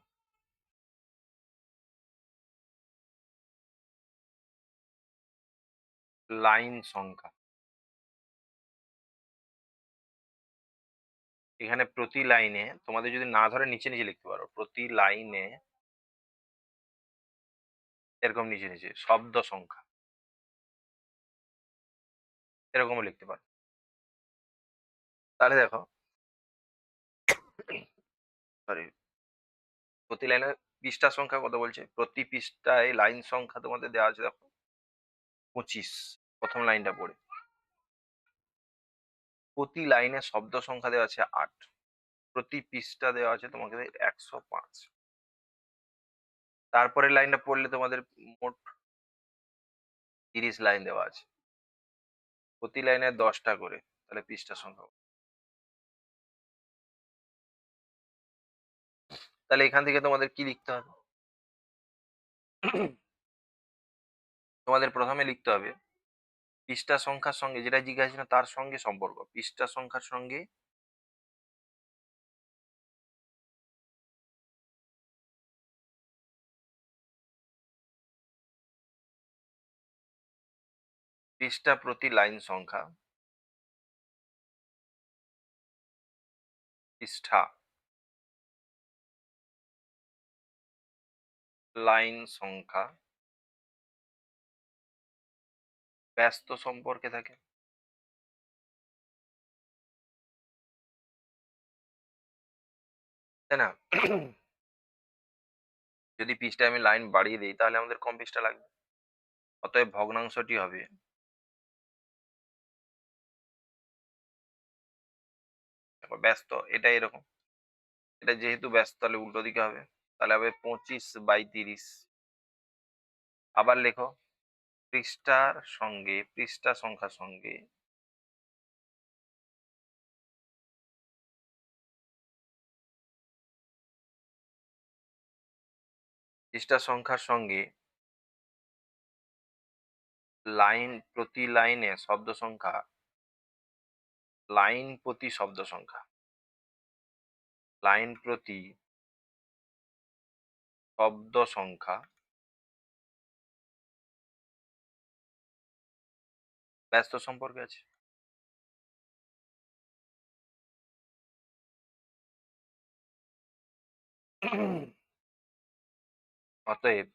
লাইন সংখ্যা। এখানে প্রতি লাইনে তোমাদের যদি না ধরে নিচে নিচে লিখতে পারো, প্রতি লাইনে এরকম নিচে নিচে শব্দ সংখ্যা এরকমও লিখতে পারো। তাহলে দেখো, সরি, প্রতি লাইনে পৃষ্ঠা সংখ্যা কত বলছে? প্রতি পৃষ্ঠায় লাইন সংখ্যা তোমাদের দেওয়া আছে, দেখো 25, প্রথম লাইনটা পড়ে। প্রতি লাইনে শব্দ সংখ্যা দেওয়া আছে 8। প্রতি পৃষ্ঠা দেওয়া আছে তোমাকে 105। তারপরের লাইনটা পড়লে তোমাদের মোট 30 লাইন দেওয়া আছে। প্রতি লাইনে 10টা করে, তাহলে পৃষ্ঠা সংখ্যা। তাহলে এখান থেকে তোমাদের কি লিখতে হবে? তোমাদের প্রথমে লিখতে হবে পৃষ্ঠা সংখ্যার সঙ্গে, যেটা জিজ্ঞাসা ছিল তার সঙ্গে সম্পর্ক, পৃষ্ঠা সংখ্যার সঙ্গে পৃষ্ঠা প্রতি লাইন সংখ্যা, পৃষ্ঠা লাইন সংখ্যা ব্যস্ত সম্পর্কে থাকে, তাই না? যদি পৃষ্ঠায় আমি লাইন বাড়িয়ে দিই তাহলে আমাদের কম পৃষ্ঠা লাগবে। অতএব ভগ্নাংশটি হবে দেখো, ব্যস্ত এটা এরকম, এটা যেহেতু ব্যস্ত তাহলে উল্টো দিকে হবে, তাহলে হবে 25/30। আবার লেখো পৃষ্ঠার সঙ্গে, পৃষ্ঠা সংখ্যার সঙ্গে পৃষ্ঠা সংখ্যার সঙ্গে লাইন প্রতি লাইনে শব্দ সংখ্যা, লাইন প্রতি শব্দ সংখ্যা, লাইন প্রতি শব্দ সংখ্যা ব্যস্ত সম্পর্কে আছে। অতএব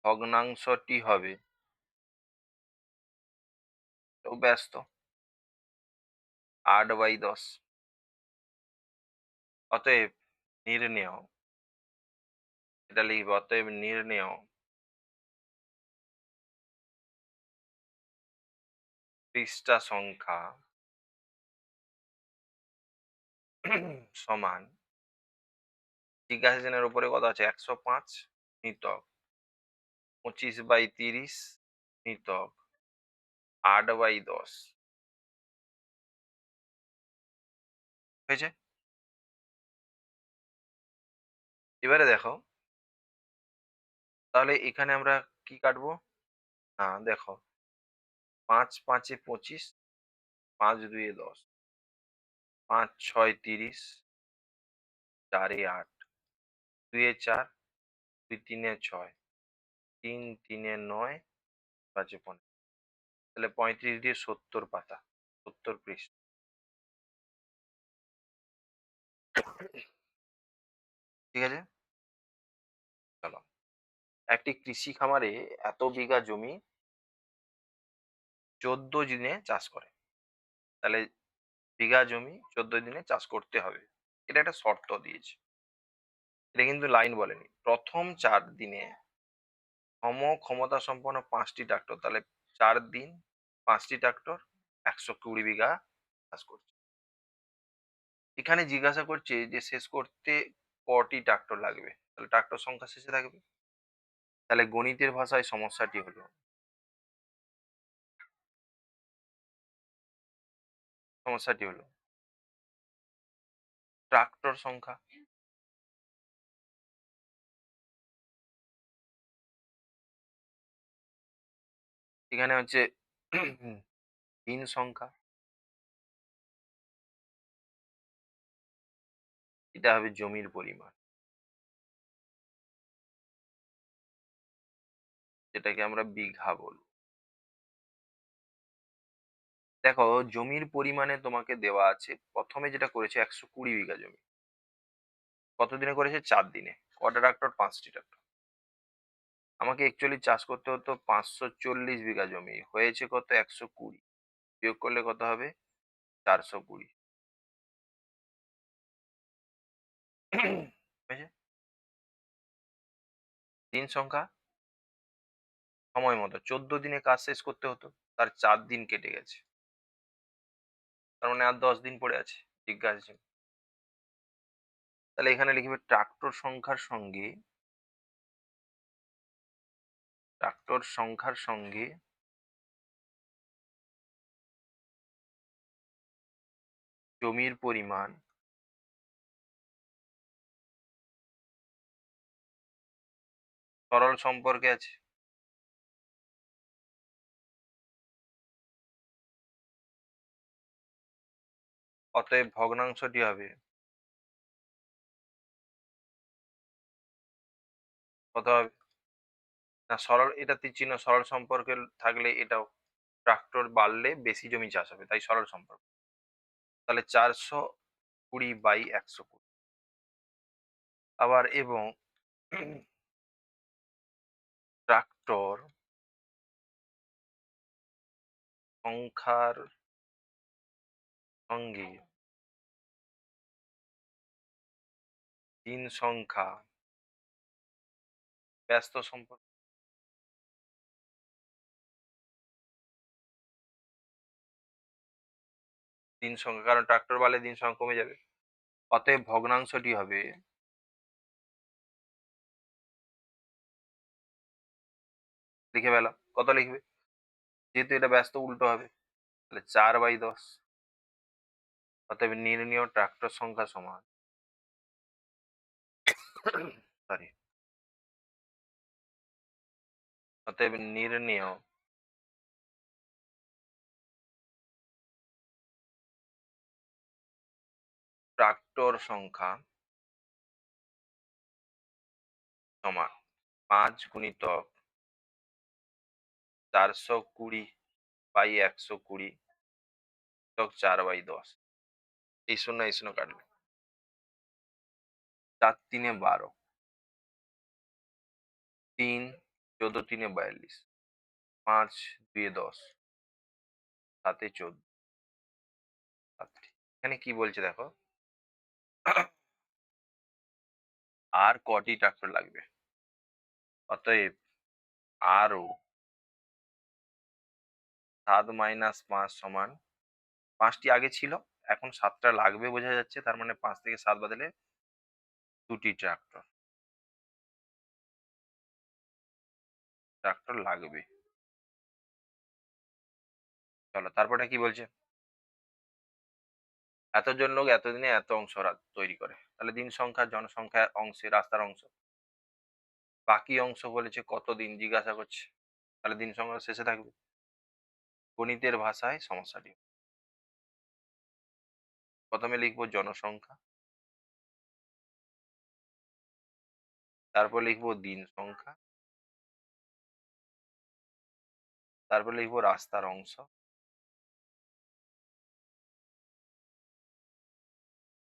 ভগ্নাংশটি হবে তো ব্যস্ত 8/10। অতএব নির্ণেয়, এটা লিখবে, অতএব নির্ণেয় পৃষ্ঠা সংখ্যা সমান, জিজ্ঞাসা উপরে কত আছে? 105 নিতক 25/30 নিতক 8/10 হয়েছে। এবারে দেখো, তাহলে এখানে আমরা কি কাটবো? না দেখো, 5×5 = 25, 5×2 = 10, 5×6 = 30, 4 × 8, 2 × 4, 2×3 = 6, 3×3 = 9, 5 × 15। তাহলে 35 দিয়ে 70 পাতা, 70 পৃষ্ঠা। ঠিক আছে, চলো। একটি কৃষি খামারে এত বিঘা জমি 14 দিনে চাষ করে। তাহলে বিঘা জমি 14 দিনে চাষ করতে হবে, এটা একটা শর্ত দিয়েছে। এটা কিন্তু লাইন বলেনি। প্রথম 4 দিনে সম ক্ষমতা সম্পন্ন 5টি ট্রাক্টর, তাহলে 4 দিন 5টি ট্রাক্টর 120 বিঘা চাষ করছে। এখানে জিজ্ঞাসা করছে যে শেষ করতে কটি ট্রাক্টর লাগবে, তাহলে ট্রাক্টর সংখ্যা শেষে থাকবে। তাহলে গণিতের ভাষায় সমস্যাটি হলো ট্রাক্টর সংখ্যা। এখানে হচ্ছে দিন সংখ্যা, এটা হবে জমির পরিমাণ, যেটাকে আমরা বিঘা বলবো। দেখো, জমির পরিমাণে তোমাকে দেওয়া আছে, প্রথমে যেটা করেছে 120 বিঘা জমি, কতদিনে করেছে? 4 দিনে। কটা ট্রাক্টর? 5টি ট্রাক্টর। আমাকে অ্যাকচুয়ালি চাষ করতে হতো 540 বিঘা জমি, হয়েছে কত? 120। বিয়োগ করলে কত হবে? 420। হয়েছে? দিন সংখ্যা, সময় মতো 14 দিনে কাজ শেষ করতে হতো, তার 4 দিন কেটে গেছে, তার মানে আর 10 দিন পড়ে আছে জিজ্ঞাসা চিহ্ন। তাহলে এখানে লিখবে ট্রাক্টর সংখ্যার সঙ্গে জমির পরিমাণ সরল সম্পর্কে আছে। অতএব ভগ্নাংশটি হবে কত হবে? না, সরল, এটা তীর চিহ্ন, সরল সম্পর্কে থাকলে এটাও ট্রাক্টর বাড়লে বেশি জমি চাষ হবে, তাই সরল সম্পর্ক। তাহলে 420/120। আবার এবং ট্রাক্টর সংখ্যার সঙ্গে দিন সংখ্যা ব্যস্ত সম্পর্ক। দিন সংখ্যা, কারণ ট্রাক্টর বাড়লে দিন সংখ্যা কমে যাবে। অতএব ভগ্নাংশটি হবে, লিখে ফেলো। কত লিখবে? যেহেতু এটা ব্যস্ত, উল্টো হবে, তাহলে 4/10। অতএব নির্ণীয় ট্রাক্টর সংখ্যা সমান সরি অতএব নির্ণীয় ট্রাক্টর সংখ্যা সমান 5 × 420/120 যোগ 4/10। এই শূন্য এই শূন্য কাটবে, 4×3 = 12, 3 14×3 = 42, 5×2 = 10, 7×4 = 30। এখানে কি বলছে দেখো, আর কটি ট্রাক্টর লাগবে? অতএব আরও 7 - 5 = 5টি আগে ছিল, এখন 7টা লাগবে বোঝা যাচ্ছে, তার মানে 5 থেকে 7 বাদলে 2টি ট্রাক্টর ট্রাক্টর লাগবে। চলো, তারপরে কি বলছে? এতজন লোক এতদিনে এত অংশ তৈরি করে, তাহলে দিন সংখ্যা, জনসংখ্যা অংশে, রাস্তার অংশ, বাকি অংশ বলেছে কতদিন জিজ্ঞাসা করছে, তাহলে দিন সংখ্যা শেষে থাকবে। গণিতের ভাষায় সমস্যাটি, প্রথমে লিখবো জনসংখ্যা, তারপর লিখবো দিন সংখ্যা, তারপর লিখবো রাস্তার অংশ,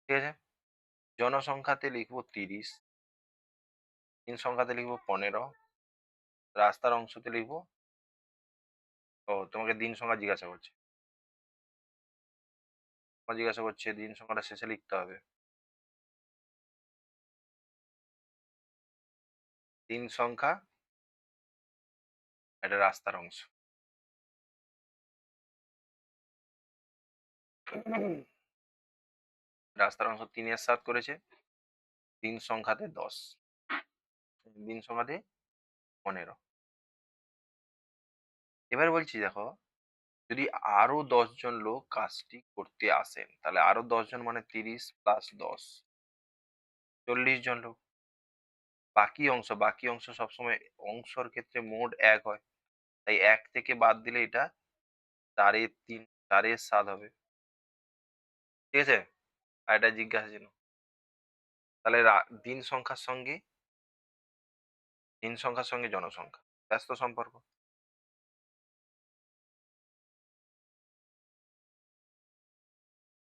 ঠিক আছে? জনসংখ্যাতে লিখবো 30, দিন সংখ্যাতে লিখবো 15, রাস্তার অংশতে লিখবো, ও তোমাকে দিন সংখ্যা জিজ্ঞাসা করছে, দিন সংখ্যাটা শেষে লিখতে হবে। দিন সংখ্যা, এটা রাস্তার অংশ। রাস্তার অংশ 3 এর 7 করেছে, দিন সংখ্যাতে 10, দিন সংখ্যাতে 15। এবার বলছি দেখো, যদি আরো 10 জন লোক কাজটি করতে আসেন, তাহলে আরো 10 জন মানে 30 প্লাস 10, 40 জন লোক। বাকি অংশ সবসময় অংশের ক্ষেত্রে মোট 1 হয়। তাই 1 থেকে বাদ দিলে এটা 4-3, 4-7 হবে। ঠিক আছে? আর এটা জিজ্ঞাসা ছিল। তাহলে দিন সংখ্যার সঙ্গে জনসংখ্যা। ব্যস্ত সম্পর্ক।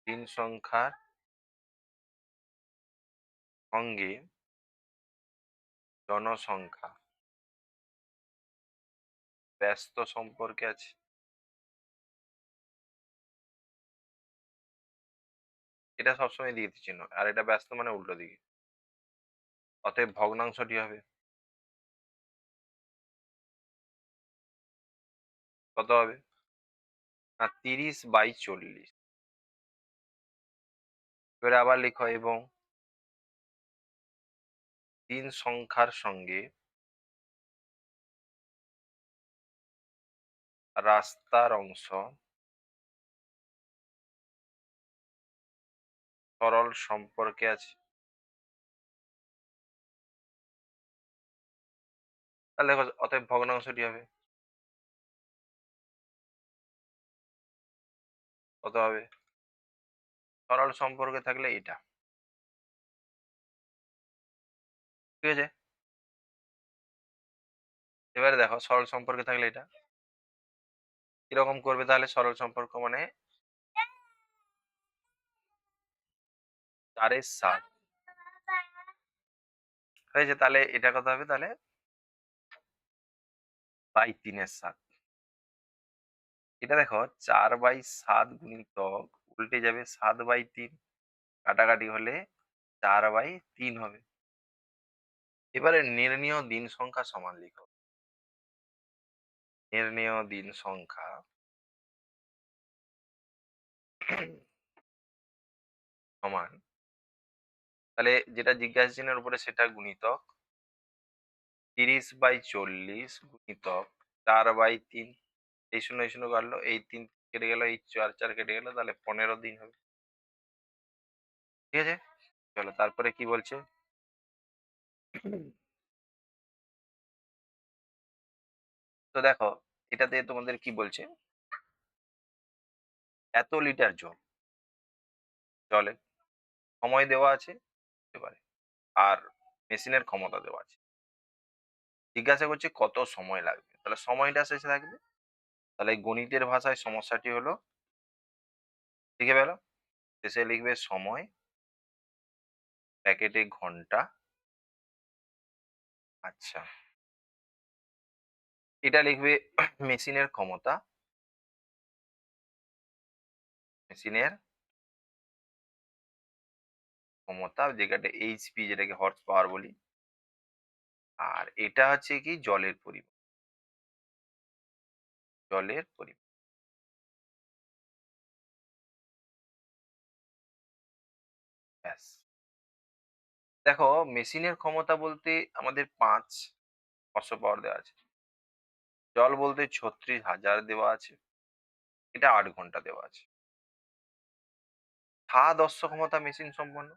দিন সংখ্যার সঙ্গে জনসংখ্যা ব্যস্ত সম্পর্কে আছে। এটা সবসময় দ্বিঘাত চিহ্ন। আর এটা ব্যস্ত মানে উল্টো দিকে। অতএব ভগ্নাংশটি হবে কত হবে? না, 30/40। এবারে আবার লিখো, এবং দিন সংখ্যার সঙ্গে রাস্তার অংশ সরল সম্পর্কে আছে। তাহলে দেখো, অতএব ভগ্নাংশটি হবে কত হবে? সরল সম্পর্কে থাকলে এটা। ঠিক আছে? এবারে দেখো, সরল সম্পর্কে থাকলে এটা কিরকম করবে? তাহলে সরল সম্পর্ক মানে 4-7 হয়েছে। তাহলে এটা কত হবে? তাহলে 3/7। এটা দেখো, 4/7 গুণিতক উল্টে যাবে 7/3, কাটাকাটি হলে 4/3 হবে। এবারে নির্ণেয় দিন সংখ্যা সমান লিখো। নির্ণেয় দিন সংখ্যা সমান, তাহলে যেটা জিজ্ঞাসা চিহ্নের উপরে সেটা গুণিতক 30/40 গুণিতক 4/3। এই 0 এই 0 কাটলো, এই 3 কেটে গেল, এই 4 কেটে গেল, তাহলে 15 দিন হবে। ঠিক আছে? চলো তারপরে কি বলছে। তো দেখো, এটাতে তোমাদের কি বলছে, এত লিটার জলে সময় দেওয়া আছে, হতে পারে, আর মেশিনের ক্ষমতা দেওয়া আছে। জিজ্ঞাসা করছে কত সময় লাগবে, তাহলে সময়টা শেষে থাকবে। তাহলে এই গণিতের ভাষায় সমস্যাটি হলো, লিখে ফেলো, শেষে লিখবে সময়, প্যাকেটে ঘন্টা। আচ্ছা, এটা লিখবে মেশিনের ক্ষমতা, মেশিনের ক্ষমতা যেটাকে এইচপি, যেটাকে হর্স পাওয়ার বলি। আর এটা হচ্ছে কি জলের পরিমাণ, জলের পরিমাণ। ব্যাস। দেখো, মেশিনের ক্ষমতা বলতে আমাদের 5 হর্স পাওয়ার দেওয়া আছে। জল বলতে 36,000 দেওয়া আছে। এটা 8 ঘন্টা দেওয়া আছে। দস্য ক্ষমতা মেশিন সম্পন্ন,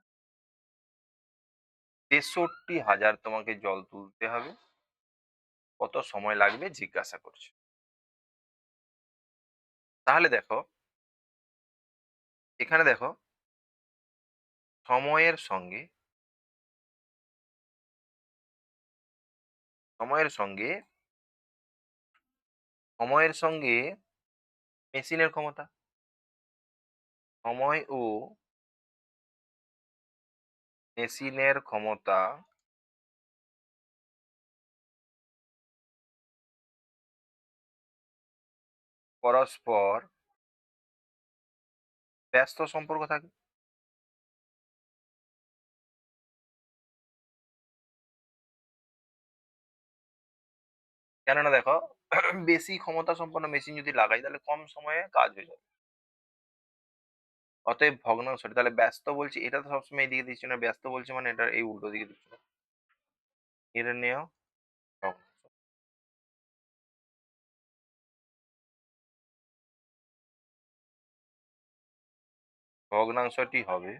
63,000 তোমাকে জল তুলতে হবে। কত সময় লাগবে জিজ্ঞাসা করছে। তাহলে দেখো, এখানে দেখো, সময়ের সঙ্গে সময়ের সঙ্গে সময়ের সঙ্গে মেশিনের ক্ষমতা, সময় ও মেশিনের ক্ষমতা পরস্পর ব্যস্ত সম্পর্ক থাকে। কেননা দেখো, বেশি ক্ষমতা সম্পন্ন মেশিন যদি লাগাই তাহলে কম সময়ে কাজ হয়ে যাবে। অতএব ভগ্নাংশ, তাহলে ব্যস্ত বলছি, এটা তো সবসময় এইদিকে দিচ্ছি না, ব্যস্ত বলছি মানে এটা এই উল্টো দিকে দিচ্ছি। নির্ণেয় ভগ্নাংশ। ভগ্নাংশটি হবে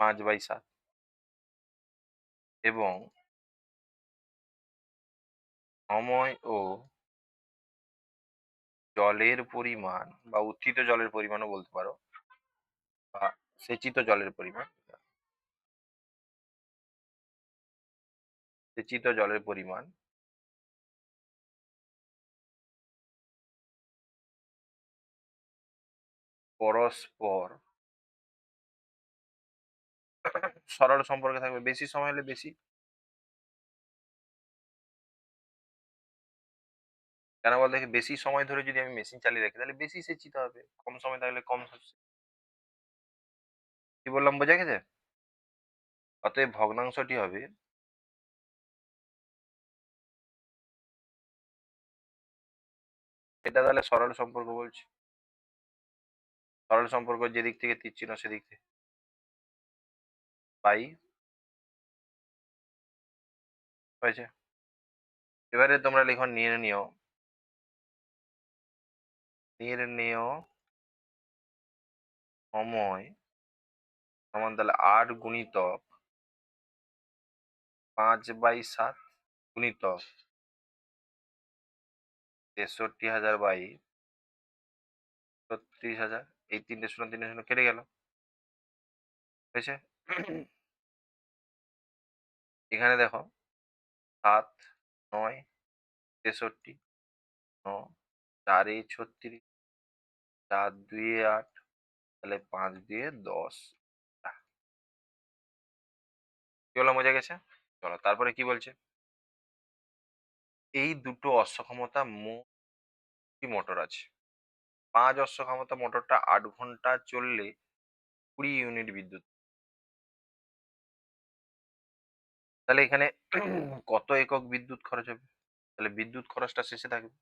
5/7 এবং সময় ও জলের পরিমাণ বা উত্থিত জলের পরিমাণও বলতে পারো, বা সেচিত জলের পরিমাণ, সেচিত জলের পরিমাণ পরস্পর সরল সম্পর্কে থাকবে। বেশি সময় হলে বেশি, কেন বল দেখি, বেশি সময় ধরে যদি আমি মেশিন চালিয়ে রাখি তাহলে বেশি সেচিতে হবে, কম সময় থাকলে কম কি বললাম, বোঝা গেছে? অতএব ভগ্নাংশটি হবে এটা, তাহলে সরল সম্পর্ক বলছি। সরল সম্পর্ক যেদিক থেকে তীর চিহ্ন সেদিক থেকে পাই হয়েছে। এবারে তোমরা লিখো নির্ণেয়, নির্ণেয় সময় সমান তাহলে 8 গুণিতক 5/7 গুণিতক 63,000 বাই 36,000। এই 3 শূন্য কেটে গেল, হয়েছে। এখানে দেখো 7, 9, 63, 9, 4 36, 4 2 8, তাহলে 5 2 10। কি হলো, বোঝা গেছে? চলো তারপরে কি বলছে, এই দুটো অশ্বক্ষমতা মোটর আছে। 5 অশ্বক্ষমতা মোটরটা 8 ঘন্টা চললে 20 ইউনিট বিদ্যুৎ। তাহলে এখানে কত একক বিদ্যুৎ খরচ হবে? তাহলে বিদ্যুৎ খরচটা শেষে থাকবে।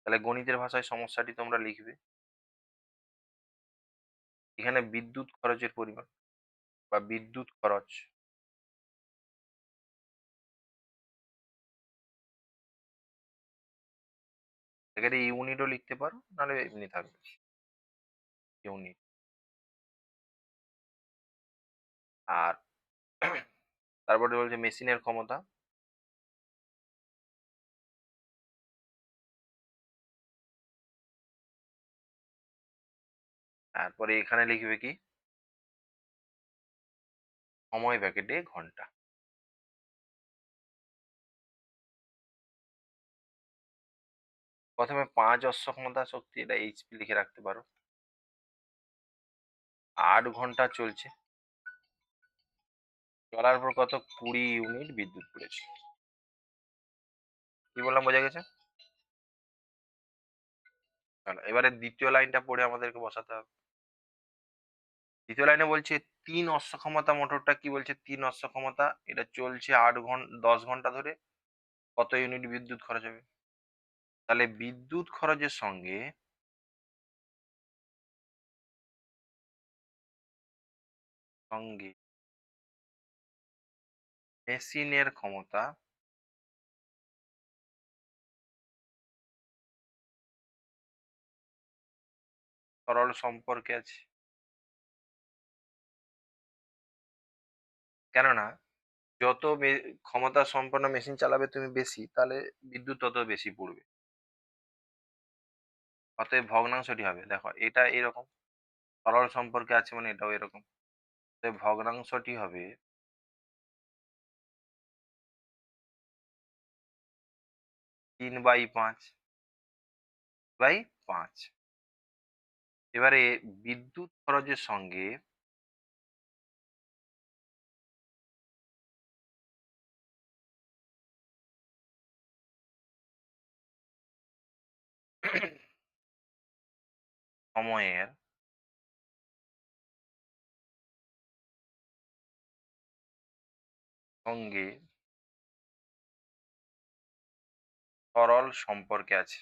তাহলে গণিতের ভাষায় সমস্যাটি তোমরা লিখবে, এখানে বিদ্যুৎ খরচের পরিমাণ বা বিদ্যুৎ খরচ এখানে ইউনিটও লিখতে পারো, নাহলে এমনি থাকবে ইউনিট। আর তারপরে বলছে মেশিনের ক্ষমতা, তারপরে এখানে লিখবে কি সময় ব্যাকেটে ঘন্টা। প্রথমে 5 অশ্বক্ষমতা শক্তি, এটা এইচপি লিখে রাখতে পারো, 8 ঘন্টা চলছে, চলার পর কত 20 ইউনিট বিদ্যুৎ পড়েছে। কি বললাম, বোঝা গেছে? চলো এবারে দ্বিতীয় লাইনটা পড়ে আমাদেরকে বসাতে হবে। দ্বিতীয় লাইনে বলছে 3 অশ্বক্ষমতা মোটরটা, কি বলছে 3 অশ্বক্ষমতা, এটা চলছে 8 ঘন্টা 10 ঘন্টা ধরে, কত ইউনিট বিদ্যুৎ খরচ হবে? তাহলে বিদ্যুৎ খরচের সঙ্গে সঙ্গে মেশিনের ক্ষমতা সরল সম্পর্কে আছে। কেননা যত ক্ষমতা সম্পন্ন মেশিন চালাবে তুমি বেশি, তাহলে বিদ্যুৎ তত বেশি পড়বে। অতএব ভগ্নাংশটি হবে, দেখো এটা এরকম, সরল সম্পর্কে আছে মানে এটাও এরকম। অতএব ভগ্নাংশটি হবে 3/5/5। এবারে বিদ্যুৎ খরচের সঙ্গে সময়ের সঙ্গে সরল সম্পর্কে আছে।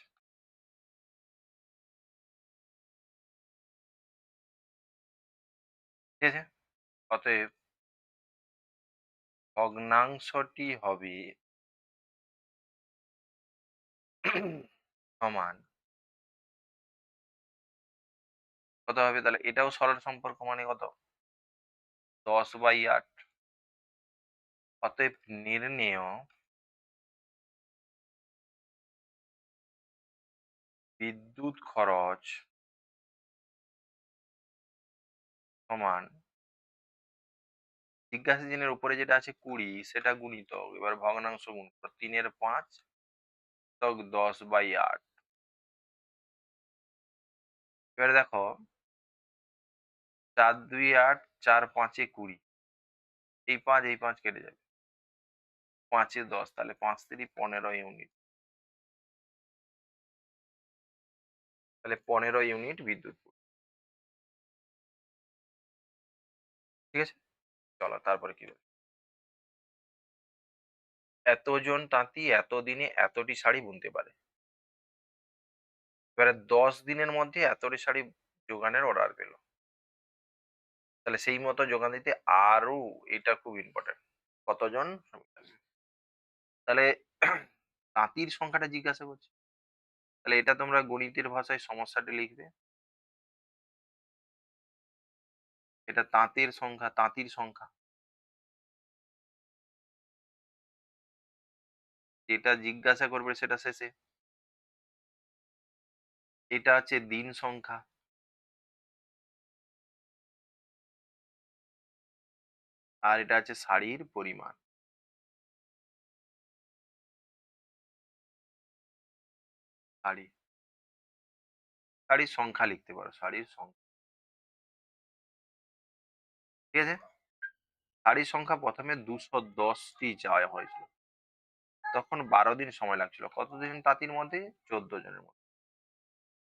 ঠিক আছে? অতএব ভগ্নাংশটি হবে সমান কত হবে? তাহলে এটাও সরল সম্পর্ক মানে কত? 10/8। অতএব নির্ণেয় বিদ্যুৎ খরচ সমান জিজ্ঞাসা চিহ্নের উপরে যেটা আছে 20 সেটা গুণিতক, এবার ভগ্নাংশ গুণ করো, 3 এর 5 যোগ 10/8। এবারে দেখো 4 2 8, 4 5 20, এই 5 কেটে যাবে, 5 এ 10, তাহলে 5 3 15 ইউনিট। তাহলে 15 ইউনিট বিদ্যুৎ। ঠিক আছে, চলো তারপরে কি বলে, এতজন তাঁতি এতদিনে এতটি শাড়ি বুনতে পারে। এবারে 10 দিনের মধ্যে এতটি শাড়ি যোগানের অর্ডার পেল, তাহলে সেই মতো যোগান দিতে আরো, এটা খুব ইম্পর্টেন্ট, কতজন শ্রমিক লাগবে। তাহলে তাঁতির সংখ্যাটা জিজ্ঞাসা করছে, তাহলে এটা তোমরা গণিতের ভাষায় সমস্যাটি লিখবে। এটা তাঁতের সংখ্যা, তাঁতির সংখ্যা, যেটা জিজ্ঞাসা করবে সেটা শেষে। এটা আছে দিন সংখ্যা, আর এটা আছে শাড়ির পরিমাণ। শাড়ি, শাড়ির সংখ্যা লিখতে পারো, শাড়ির সংখ্যা। ঠিক আছে, শাড়ির সংখ্যা প্রথমে 210টি চাওয়া হয়েছিল, তখন 12 দিন সময় লাগছিল, কতদিন তাঁতির মধ্যে? 14 জনের মধ্যে।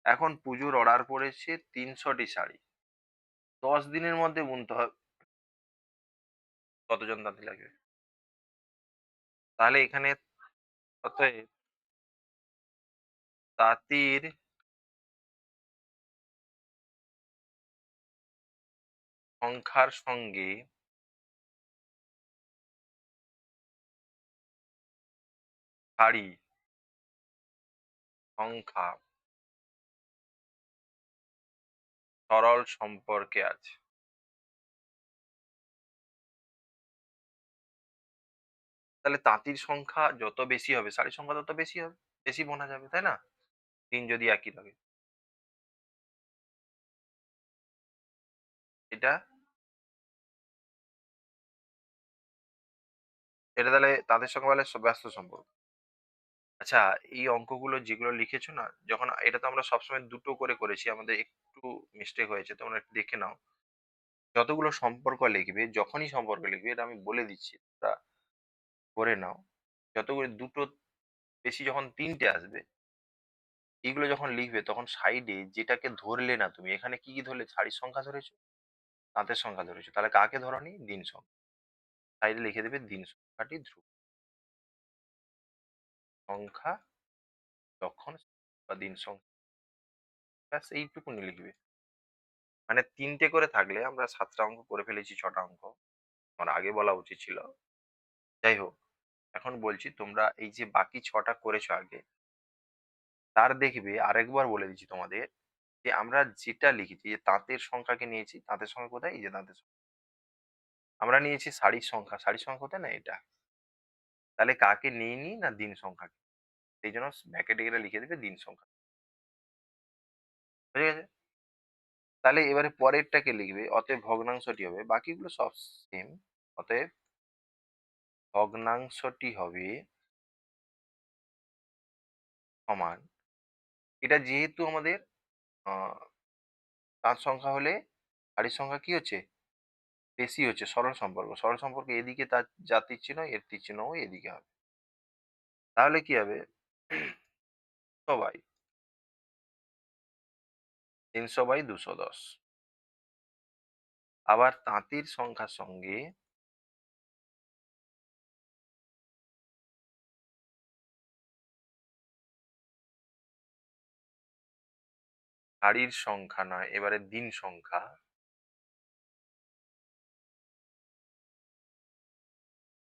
এখন পুজোর অর্ডার পড়েছে 300টি শাড়ি, 10 দিনের মধ্যে বুনতে হবে, কতজন তাঁতি লাগবে? তাহলে এখানে অতএব তাঁতির সংখ্যার সঙ্গে শাড়ি সংখ্যা সরল সম্পর্কে আছে। তাহলে তাঁতির সংখ্যা যত বেশি হবে শাড়ির সংখ্যা তত বেশি হবে, বেশি বোনা যাবে, তাই না? দিন যদি একই থাকে, এটা এটা তাহলে তাদের সঙ্গে বলে ব্যস্ত সম্পর্ক। আচ্ছা, এই অঙ্কগুলো যেগুলো লিখেছো না, যখন এটা তো আমরা সবসময় দুটো করে করেছি, আমাদের একটু মিস্টেক হয়েছে, তোমরা একটু দেখে নাও। যতগুলো সম্পর্ক লিখবে, যখনই সম্পর্ক লিখবে, এটা আমি বলে দিচ্ছি, তোমরা করে নাও। যতগুলো দুটো বেশি যখন 3টে আসবে, এগুলো যখন লিখবে তখন সাইডে যেটাকে ধরলে না তুমি, এখানে কি কি ধরলে? শাড়ির সংখ্যা ধরেছো, তাঁতের সংখ্যা ধরেছো, তাহলে কাকে ধরনি? দিন সংখ্যা। সাইডে লিখে দেবে দিন সংখ্যাটি ধ্রুব সংখ্যা, যখন বা দিন সংখ্যা, ব্যাস এইটুকুনি লিখবে। মানে 3টে করে থাকলে আমরা 7টা অঙ্ক করে ফেলেছি, 6টা অঙ্ক আমার আগে বলা উচিত ছিল। যাই হোক, এখন বলছি তোমরা এই যে বাকি 6টা করেছো আগে, তার দেখবে আরেকবার বলে দিচ্ছি তোমাদের, যে আমরা যেটা লিখেছি, যে তাঁতের সংখ্যাকে নিয়েছি, তাঁতের সংখ্যা কোথায়? এই যে তাঁতের সংখ্যা। আমরা নিয়েছি শাড়ির সংখ্যা, শাড়ির সংখ্যা কোথায়? না এটা। তাহলে কাকে নিইনি? না দিন সংখ্যাকে। সেই জন্য ব্র্যাকেটে গেলে লিখে দেবে দিন সংখ্যা। বুঝে গেছে? তাহলে এবারে পরেরটাকে লিখবে, অতএব ভগ্নাংশটি হবে, বাকিগুলো সব সেম। অতএব ভগ্নাংশটি হবে সমান, এটা যেহেতু আমাদের আহ তার সংখ্যা হলে শাড়ির সংখ্যা কি হচ্ছে? বেশি হচ্ছে, সরল সম্পর্ক, সরল সম্পর্ক, এদিকে তার যার তীর চিহ্ন, এর তীর চিহ্ন এদিকে হবে। তাহলে কি হবে? সবাই 300/210। আবার তাঁতির সংখ্যার সঙ্গে শাড়ির সংখ্যা নয়, এবারে দিন সংখ্যা,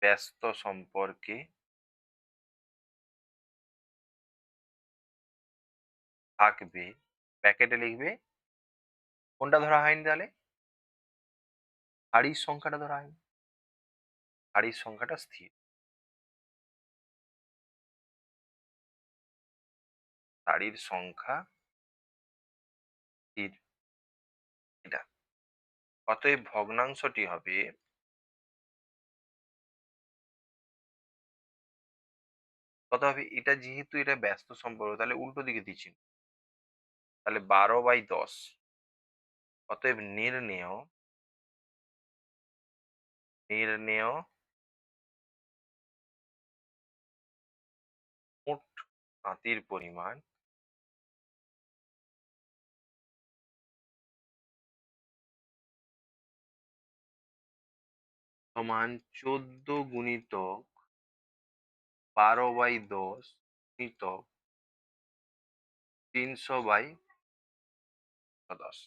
ব্যস্ত সম্পর্কে থাকবে। প্যাকেটে লিখবে কোনটা ধরা হয়নি তাহলে? হাড়ির সংখ্যাটা ধরা হয়নি। হাড়ির সংখ্যাটা স্থির। হাড়ির সংখ্যা স্থির। এটা অতএব ভগ্নাংশটি হবে কত হবে? এটা যেহেতু এটা ব্যস্ত সম্পর্ক তাহলে উল্টো দিকে দিচ্ছি, তাহলে 12/10। অতএব নির্ণেয় মোট হাতির পরিমাণ সমান 14 গুণিতক 12/10 গুণিতক 300/10।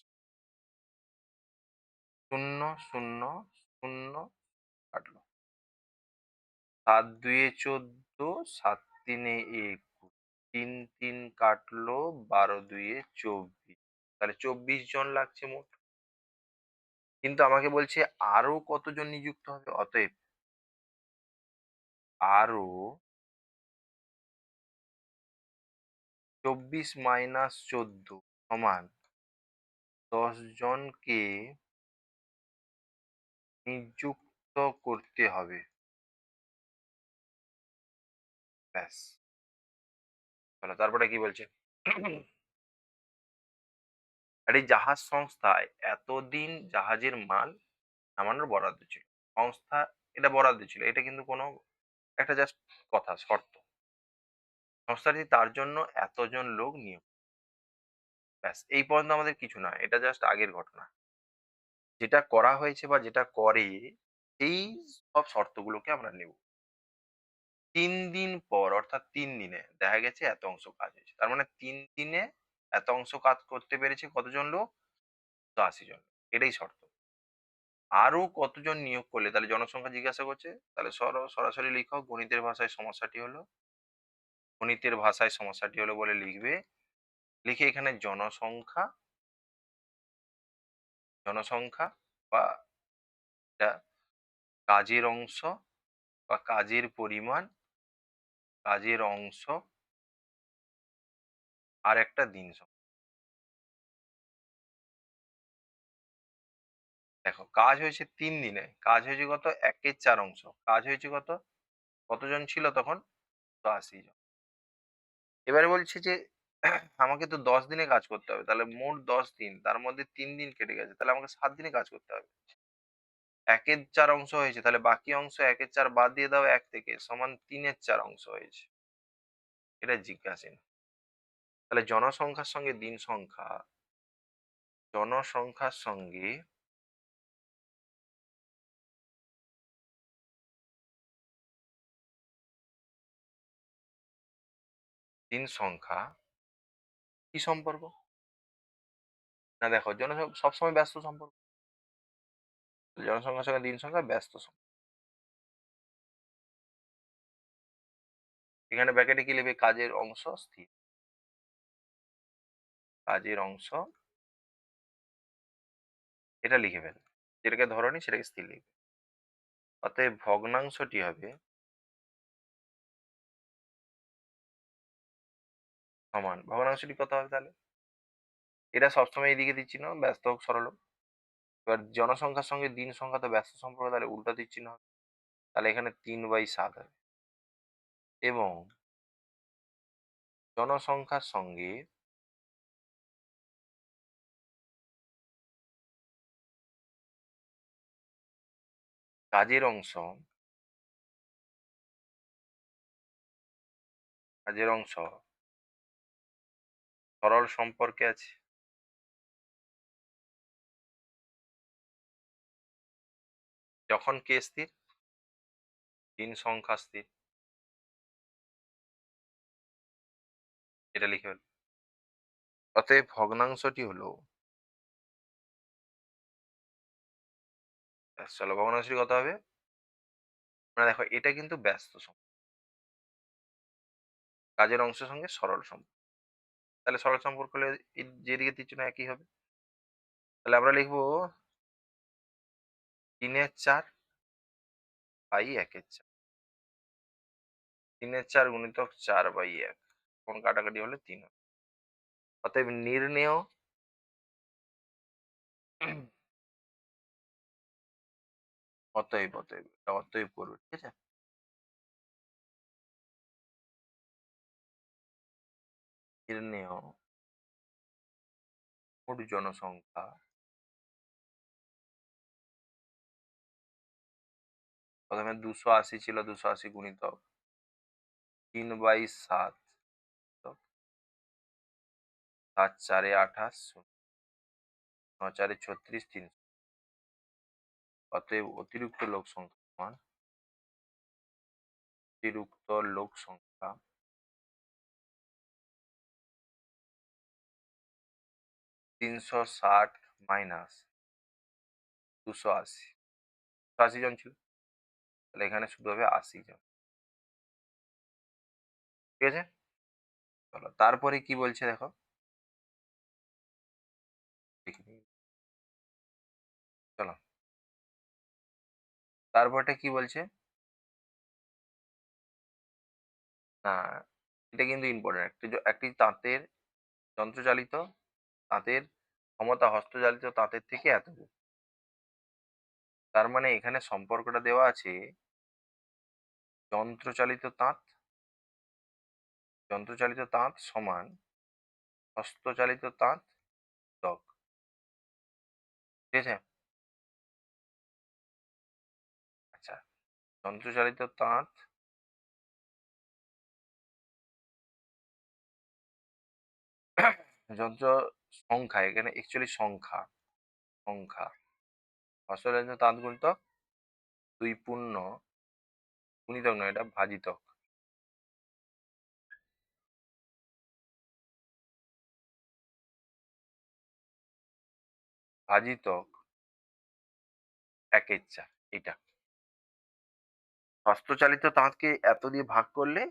0 0 0 কাটলো। 7 2 14, 7 3 21, 3 3 কাটলো, 12 2 24। তাহলে 24 জন লাগছে মোট। কিন্তু আমাকে বলছে আরো কতজন নিযুক্ত হবে, অতএব আরো 24 - 14 সমান 10 জনকে নিযুক্ত করতে হবে। ব্যাস। চলো তারপরে কি বলছে? আর এই জাহাজ সংস্থায় এতদিন জাহাজের মাল নামানোর বরাদ্দ ছিল। সংস্থা এটা বরাদ্দ ছিল, এটা কিন্তু কোনো একটা জাস্ট কথা, শর্ত। সংস্থাটি তার জন্য এতজন লোক নিয়োগ। ব্যাস, এই পর্যন্ত আমাদের কিছু না, এটা জাস্ট আগের ঘটনা। যেটা করা হয়েছে বা যেটা করে এই সব শর্তগুলোকে আমরা নেব। 3 দিন পর অর্থাৎ 3 দিনে দেখা গেছে এত অংশ কাজ হয়েছে, তার মানে 3 দিনে এত অংশ কাজ করতে পেরেছে কতজন লোক? 80 জন। এটাই শর্ত। আরো কতজন নিয়োগ করলে, তাহলে জনসংখ্যা জিজ্ঞাসা করছে, তাহলে সরাসরি লিখো গণিতের ভাষায় সমস্যাটি হলো বলে লিখবে। লিখে এখানে জনসংখ্যা বা এটা কাজের অংশ বা কাজের অংশ আর একটা দিন সংখ্যা। দেখো কাজ হয়েছে 3 দিনে, কাজ হয়েছে কত? 1/4 অংশ। কাজ হয়েছে কত? কতজন ছিল তখন? 80 জন। এবারে বলছে যে আমাকে তো 10 দিনে কাজ করতে হবে, তাহলে মোট 10 দিন, তার মধ্যে 3 দিন কেটে গেছে, তাহলে আমাকে 7 দিনে কাজ করতে হবে। 1/4 অংশ হয়েছে, তাহলে বাকি অংশ 1/4 বাদ দিয়ে দাও 1 থেকে, সমান 3/4 অংশ হয়েছে। এটা জিজ্ঞাসা। তাহলে জনসংখ্যার সঙ্গে দিন সংখ্যা কি সম্পর্ক? না দেখো, সবসময় ব্যস্ত সম্পর্ক। জনসংখ্যার সঙ্গে দিন সংখ্যা ব্যস্ত সম্পর্ক। এখানে ব্র্যাকেটে কি লিখবে? কাজের অংশ স্থির। কাজের অংশ এটা লিখে ফেলবে, যেটাকে ধরনি সেটাকে স্থির লিখবে। অতএব ভগ্নাংশটি হবে সমান, ভগ্নাংশটি কত হবে তাহলে? এটা সবসময় এইদিকে দিচ্ছি না, ব্যস্ত হোক সরল হোক। এবার জনসংখ্যার সঙ্গে দিন সংখ্যা তো ব্যস্ত সম্পর্ক, তাহলে উল্টো দিচ্ছি না, তাহলে এখানে 3/7 হবে। এবং জনসংখ্যার সঙ্গে কাজের অংশ সরল সম্পর্কে আছে। যখন কে স্থির? দিন সংখ্যা স্থির। এটা লিখে ফেল। অতএব ভগ্নাংশটি হলো, ব্যাস চলো ভগ্নাংশটি কত হবে? মানে দেখো এটা কিন্তু ব্যস্ত সম্পর্ক, কাজের অংশের সঙ্গে সরল সম্পর্ক। তাহলে সরল সম্পর্ক হলে যেদিকে দিচ্ছ না একই হবে। তাহলে আমরা লিখবো 3/4 বাই 1/4। 3/4 গুণিতক 4/1, কোন কাটাকাটি হলে 3 হবে। অতএব নির্ণেয় অতএব করবে, ঠিক আছে। নির্ণেয় মোট জনসংখ্যা প্রথমে 280 ছিল, 280 গুণিতক 3/7, 7×4 = 28, 9×4 = 36, 300। অতএব অতিরিক্ত লোক সংখ্যা অতিরিক্ত লোক সংখ্যা 360 মাইনাস 280। 80 জন ছিল, তাহলে এখানে শুধু হবে 80 জন, ঠিক আছে। চলো তারপরে কি বলছে দেখো, দেখে নিই। চলো তারপরটা কি বলছে না, এটা কিন্তু ইম্পর্টেন্ট। একটি তাঁতের যন্ত্রচালিত তাঁতের ক্ষমতা হস্তচালিত তাঁতের থেকে এত গুণ। তার মানে এখানে সম্পর্কটা দেওয়া আছে, যন্ত্রচালিত তাঁত যন্ত্রচালিত তাঁত সমান হস্তচালিত তাঁত ত্বক, ঠিক আছে। আচ্ছা, যন্ত্রচালিত তাঁত যন্ত্র সংখ্যা, এখানে অ্যাকচুয়ালি সংখ্যা সংখ্যা হস্তচালিত তাঁত গুণিতক 2 পূর্ণ গুণিতক নয়, এটা ভাজিতক। ভাজিতক 1/4, এটা হস্তচালিত তাঁতকে এত দিয়ে ভাগ করলে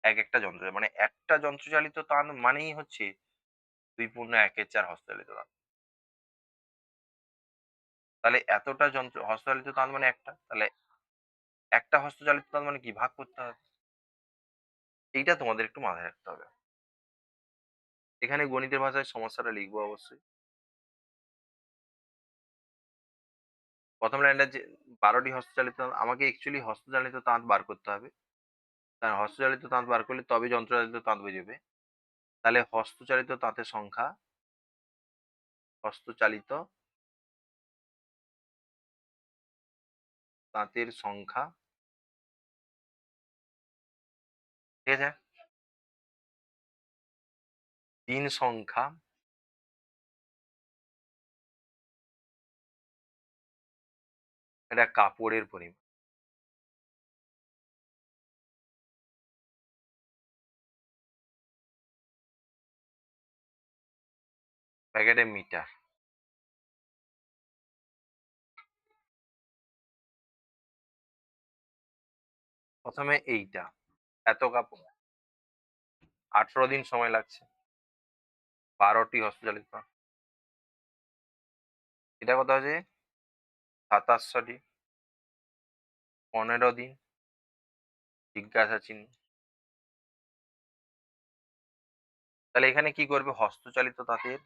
এক একটা যন্ত্র, মানে একটা যন্ত্রচালিত তাঁত মানেই হচ্ছে 2 পূর্ণ 1/4 হস্তচালিত তাঁত। তাহলে এতটা যন্ত্র হস্তচালিত তাঁত মানে একটা, তাহলে একটা হস্তচালিত তাঁত মানে কি ভাগ করতে হবে, এইটা তোমাদের একটু মাথায় রাখতে হবে। এখানে গণিতের ভাষায় সমস্যাটা লিখবো অবশ্যই। প্রথম লাইনটা যে 12টি হস্তচালিত তাঁত, আমাকে অ্যাকচুয়ালি হস্তচালিত তাঁত বার করতে হবে। কারণ হস্তচালিত তাঁত বার করলে তবে যন্ত্রচালিত তাঁত বেরোবে। তাহলে হস্তচালিত তাঁতের সংখ্যা, হস্তচালিত তাঁতের সংখ্যা, ঠিক আছে। দিন সংখ্যা, এটা কাপড়ের পরিমাণ, প্যাকেটে মিটার। প্রথমে এইটা এত কাপড়, 18 দিন সময় লাগছে, 12টি হস্তচালিত তাঁত। এটা কত আছে, 2700টি, 15 দিন, জিজ্ঞাসা চিহ্ন। তাহলে এখানে কি করবে, হস্তচালিত তাঁতের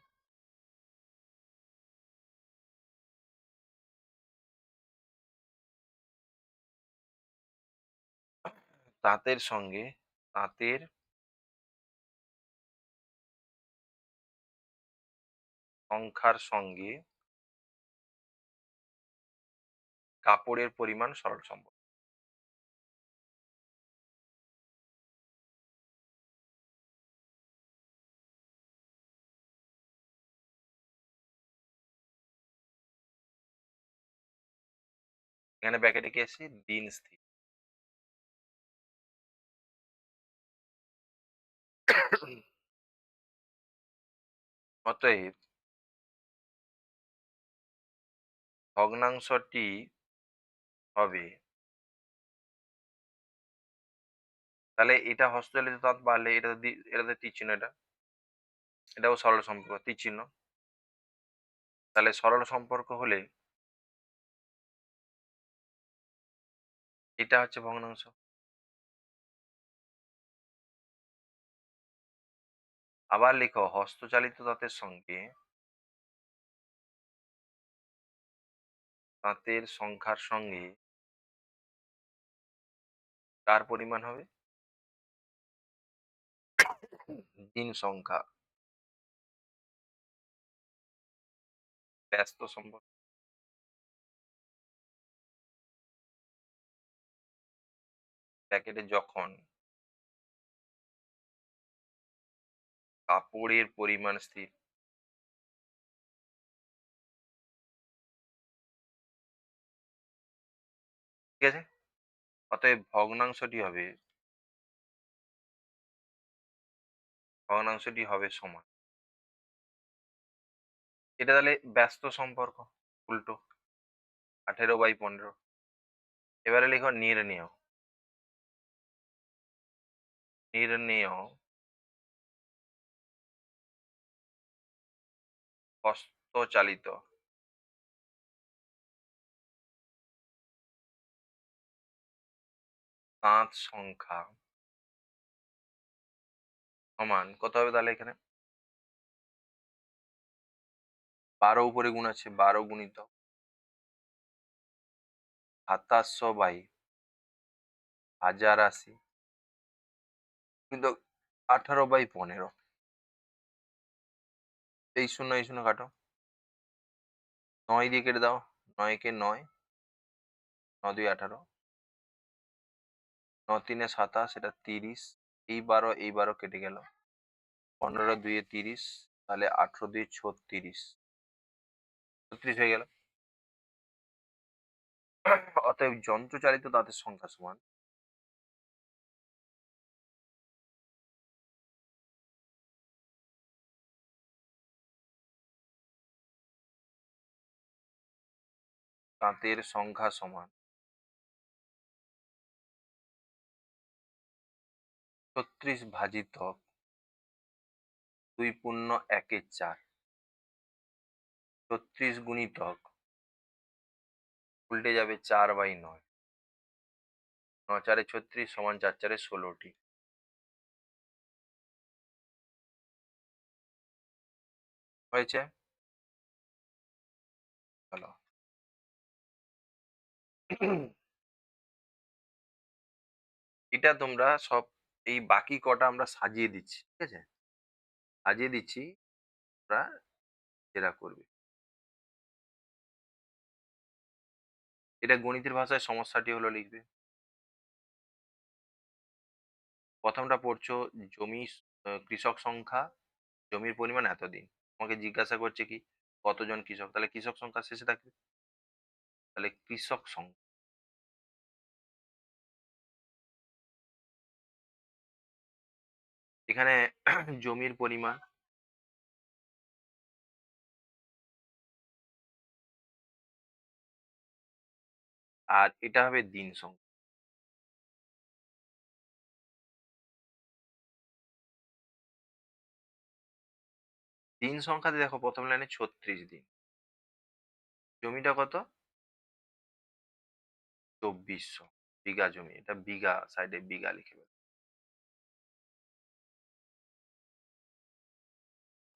তাঁতের সঙ্গে তাঁতের সংখ্যার সঙ্গে কাপড়ের পরিমাণ সরল সম্পর্ক। এখানে ব্র্যাকেটে কি আছে, দিন স্থির। অতএব ভগ্নাংশটি হবে, তাহলে এটা হস্তচালিত তাঁত বাড়লে এটাতে তীর চিহ্ন, এটাও সরল সম্পর্ক, তীর চিহ্ন। তাহলে সরল সম্পর্ক হলে এটা হচ্ছে ভগ্নাংশ। আবার লিখো, হস্তচালিত দাঁতের সঙ্গে দাঁতের সংখ্যার সঙ্গে কার পরিমাণ হবে? দিন সংখ্যা। ব্যস্ত সম্পর্ক। প্যাকেটে যখন কাপড়ের পরিমাণ স্থির। ঠিক আছে? অতএব ভগ্নাংশটি হবে সমান। এটা তাহলে ব্যস্ত সম্পর্ক। উল্টো 18/15। এবারে লিখো নির্ণেয়। নির্ণেয় হস্তচালিত দাঁত সংখ্যা সমান কত হবে তাহলে এখানে? 12 উপরে গুণ আছে, 12 গুণিত 2700/1080 কিন্তু 18/15। এই শূন্য এই শূন্য কাটো, 9 দিয়ে কেটে দাও। 9 কে 9, 9 2 18, 9 3 27, এটা 30। এই 12 কেটে গেল, 15 2 30, তাহলে 18 2 36, 36 হয়ে গেল। অতএব যন্ত্রচালিত দাঁতের সংখ্যা সমান দাঁতের সংখ্যা সমান 36 ভাজিত 2 পূর্ণ 1 4, 36 গুণিতক উল্টে যাবে 4/9, 9 4 36 সমান 4 4 16টি। হয়েছে? ভালো। এটা তোমরা সব, এই বাকি কটা আমরা সাজিয়ে দিচ্ছি, ঠিক আছে? সাজিয়ে দিচ্ছি, তোমরা যেটা করবে। এটা গণিতের ভাষায় সমস্যাটি হলো লিখবে। প্রথমটা পড়ছো, জমি কৃষক সংখ্যা, জমির পরিমাণ এতদিন। তোমাকে জিজ্ঞাসা করছে কি কতজন কৃষক, তাহলে কৃষক সংখ্যা শেষে থাকবে, তাহলে কৃষক সংখ্যা। এখানে জমির পরিমাণ, আর এটা হবে দিন সংখ্যা। দিন সংখ্যাতে দেখো প্রথম লাইনে 36 দিন, জমিটা কত? 2400 বিঘা জমি, এটা বিঘা, সাইডে বিঘা লিখে দেবে।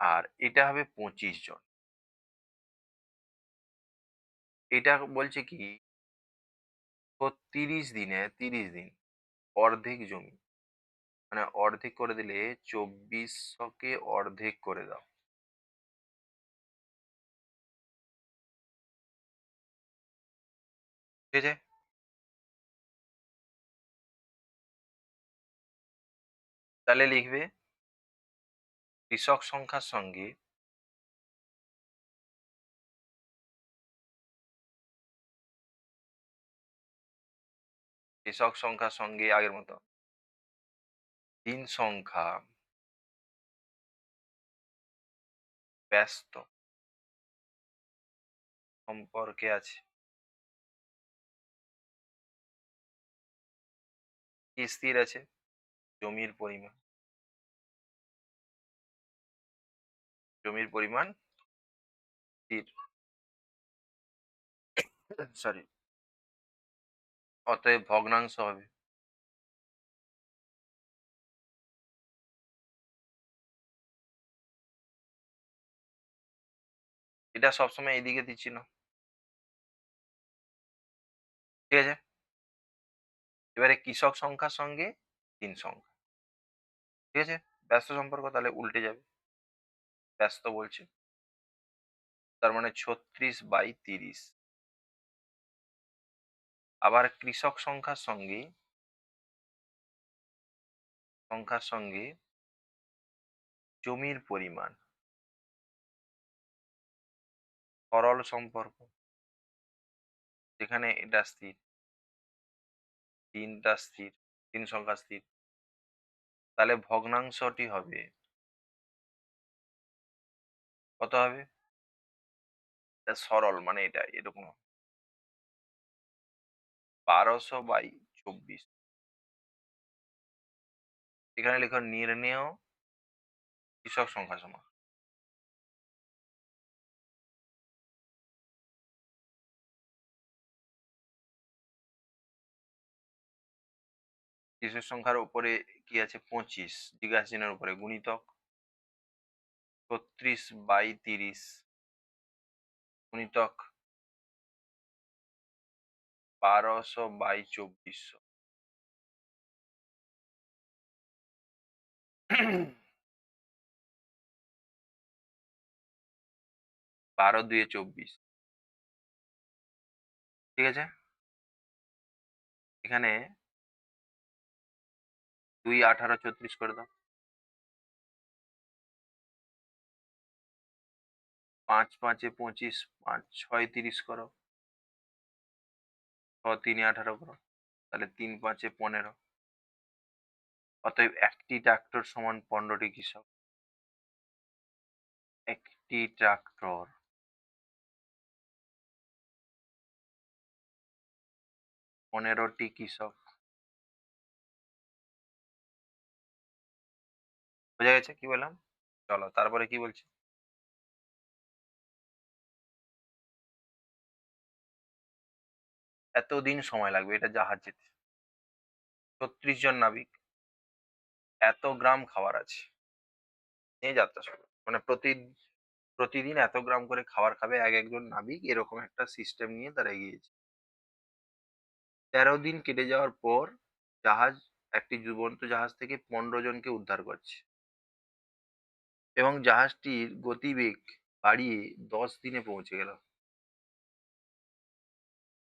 আর এটা হবে 25 জন। এটা বলছে কি 30 দিন অর্ধেক জমি, মানে অর্ধেক করে দিলে 2400 কে অর্ধেক করে দাও, ঠিক আছে? তাহলে লিখবে কৃষক সংখ্যার সঙ্গে আগের মতো দিন সংখ্যা ব্যস্ত সম্পর্কে আছে। কি স্থির আছে? জমির পরিমাণ। জমির পরিমাণ স্থির, সরি, অতএব ভগ্নাংশ হবে। এটা সবসময় এইদিকে দিচ্ছি না, ঠিক আছে? এবারে কৃষক সংখ্যার সঙ্গে ৩ সংখ্যা, ঠিক আছে? ব্যস্ত সম্পর্ক তাহলে উল্টে যাবে। ব্যস্ত বলছে। তার মানে ৩৬/৩০। আবার কৃষক সংখ্যার সঙ্গে জমির পরিমাণ, সরল সম্পর্ক। যেখানে এটা স্থির, ৩ টা স্থির, ৩ সংখ্যা স্থির। তাহলে ভগ্নাংশটি হবে, কত হবে? এটা সরল মানে এটা এরকম ১২০০/২৪। এখানে লিখো নির্ণেয় কৃষক সংখ্যা সমান। কৃষক সংখ্যার উপরে কি আছে? ২৫, জিজ্ঞাসা চিহ্নের উপরে গুণিতক ৩৬/৩০ গুণিতক ১২০০/২৪০০। ১২ × ২ = ২৪, ঠিক আছে? এখানে ২ 18 ৩৬ করে দাও। ৫ ৫ এ ২৫, ৫ ৬ ৩০ করো। ৬ ৩ এ ১৮ করো। তাহলে ৩ ৫ এ ১৫। অতএব একটি ট্রাক্টর সমান ১৫টি কৃষক। একটি ট্রাক্টর ১৫টি কৃষক। বোঝা গেছে কি বললাম? চলো তারপরে কি বলছি? এতদিন সময় লাগবে এটা জাহাজ যেতে। ৩৬ জন নাবিক, এত গ্রাম খাবার আছে। নিয়ে যাত্রা শুরু। মানে প্রতিদিন এত গ্রাম করে খাবার খাবে একজন নাবিক, এরকম একটা সিস্টেম নিয়ে তারা এগিয়েছে। ১৩ দিন কেটে যাওয়ার পর জাহাজ, একটি ডুবন্ত জাহাজ থেকে ১৫ জনকে উদ্ধার করছে এবং জাহাজটির গতিবেগ বাড়িয়ে ১০ দিনে পৌঁছে গেল।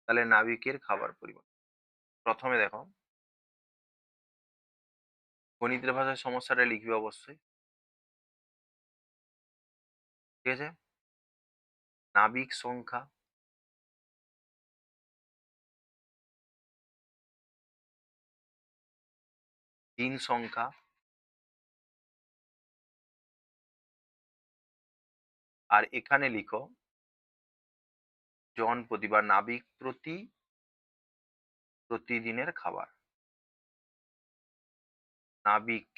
তাহলে নাবিকের খাবার পরিমাণ। প্রথমে দেখো, গণিতের ভাষায় সমস্যাটা লিখবে অবশ্যই, ঠিক আছে? নাবিক সংখ্যা, দিন সংখ্যা, আর এখানে লিখো জন প্রতি বা নাবিক প্রতি প্রতিদিনের খাবার। নাবিক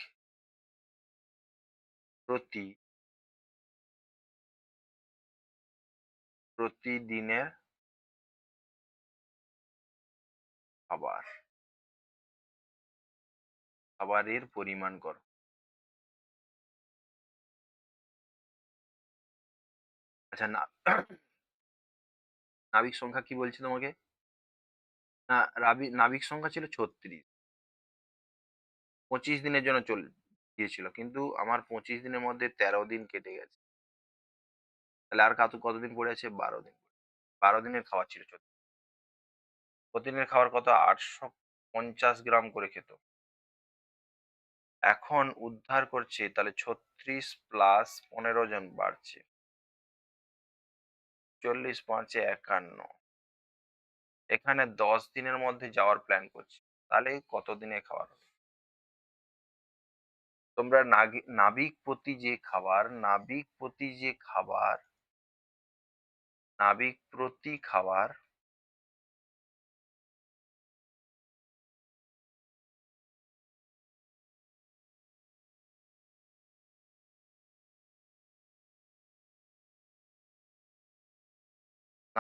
প্রতি প্রতিদিনের খাবার, খাবারের পরিমাণ করো। আচ্ছা না, নাবিক সংখ্যা কি বলছি তোমাকে? না, নাবিক সংখ্যা ছিল ৩৬। ২৫ দিনের জন্য গিয়েছিল, কিন্তু আমার ২৫ দিনের মধ্যে ১৩ দিন কেটে গেছে। তাহলে আর কতদিন পড়ে আছে? ১২ দিন। ১২ দিনের খাবার ছিল ৩৬। প্রতিদিনের খাবার কত? ৮৫০ গ্রাম করে খেত। এখন উদ্ধার করছে, তাহলে ৩৬ প্লাস ১৫ জন বাড়ছে, ৪০ ৫ এ ৫১। এখানে ১০ দিনের মধ্যে যাওয়ার প্ল্যান করছে। তাহলে কত দিনে খাবার হবে? তোমরা নাবিক প্রতি খাবার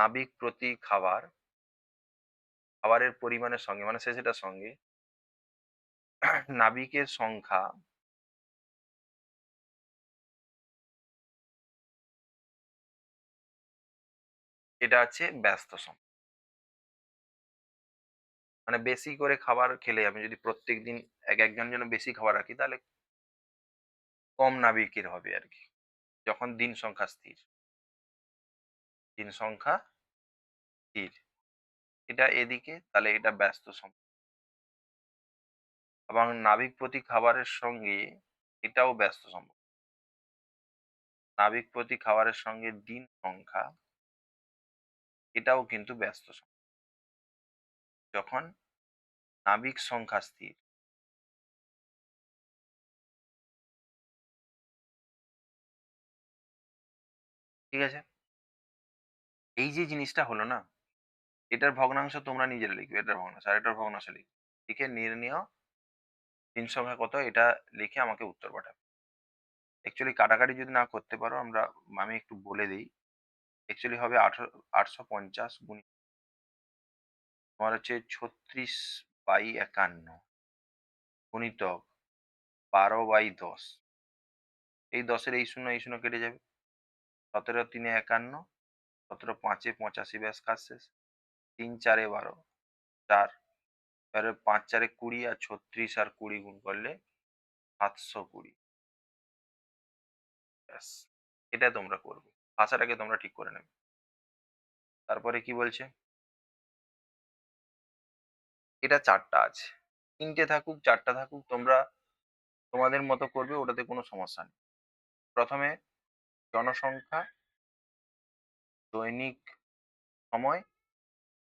নাবিক প্রতি খাবারের পরিমাণের সঙ্গে মানে সেটার সঙ্গে নাবিকের সংখ্যা এটা আছে ব্যস্ত সংখ্যা। মানে বেশি করে খাবার খেলে আমি যদি প্রত্যেকদিন একজন যেন বেশি খাবার রাখি তাহলে কম নাবিকের হবে আর কি। যখন দিন সংখ্যা স্থির এটা এদিকে তাহলে এটা ব্যস্ত সংখ্যা এবং নাবিক প্রতি খাবারের সঙ্গে এটাও ব্যস্ত সম্পর্ক। নাবিক প্রতি খাবারের সঙ্গে দিন সংখ্যা এটাও কিন্তু ব্যস্ত সংখ্যা। যখন নাবিক সংখ্যা স্থির ঠিক আছে। এই যে জিনিসটা হলো না, এটার ভগ্নাংশ তোমরা নিজেরা লিখবে, এটার ভগ্নাংশ আর এটার ভগ্নাংশ লিখবে। লিখে নির্ণেয় দিন সংখ্যা কত এটা লিখে আমাকে উত্তর পাঠাবে। অ্যাকচুয়ালি কাটাকাটি যদি না করতে পারো আমি একটু বলে দিই। অ্যাকচুয়ালি হবে 850 গুণিত তোমার হচ্ছে 36/51 গুণিতক 12/10। এই 10-এর এই শূন্য কেটে যাবে। 17 3 51, 17 5 85 ব্যাস কাজ শেষ। 3 4 12 4, এবারে 5 4 20 আর 36 আর 20 গুণ করলে 720। ব্যাস এটা তোমরা করবে, ভাষাটাকে তোমরা ঠিক করে নেবে। তারপরে কি বলছে, এটা 4টা আছে, 3টে থাকুক 4টা থাকুক তোমরা তোমাদের মতো করবে, ওটাতে কোনো সমস্যা নেই। প্রথমে জনসংখ্যা, দৈনিক সময়,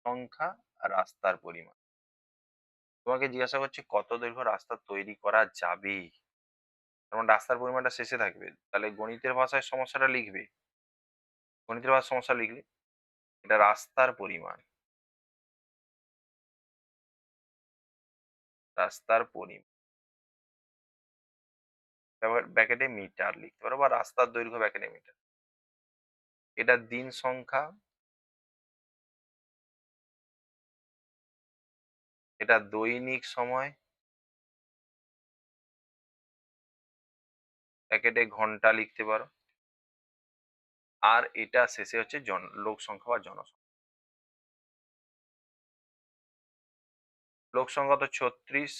সংখ্যা আর রাস্তার পরিমাণ। তোমাকে জিজ্ঞাসা করছে কত দৈর্ঘ্য রাস্তা তৈরি করা যাবে, যেমন রাস্তার পরিমাণটা শেষে থাকবে, তাহলে গণিতের ভাষায় সমস্যাটা লিখবে। গণিতের ভাষায় সমস্যা লিখলে এটা রাস্তার পরিমাণ, রাস্তার পরিমাণ ব্যাকেটে মিটার লিখতে পারো, বা রাস্তার দৈর্ঘ্য ব্যাকেটে মিটার। এটা দিন সংখ্যা, এটা দৈনিক সময় ব্যাকেটে ঘন্টা লিখতে পারো, আর এটা শেষে হচ্ছে লোক সংখ্যা বা জনসংখ্যা। লোক সংখ্যা তো 36,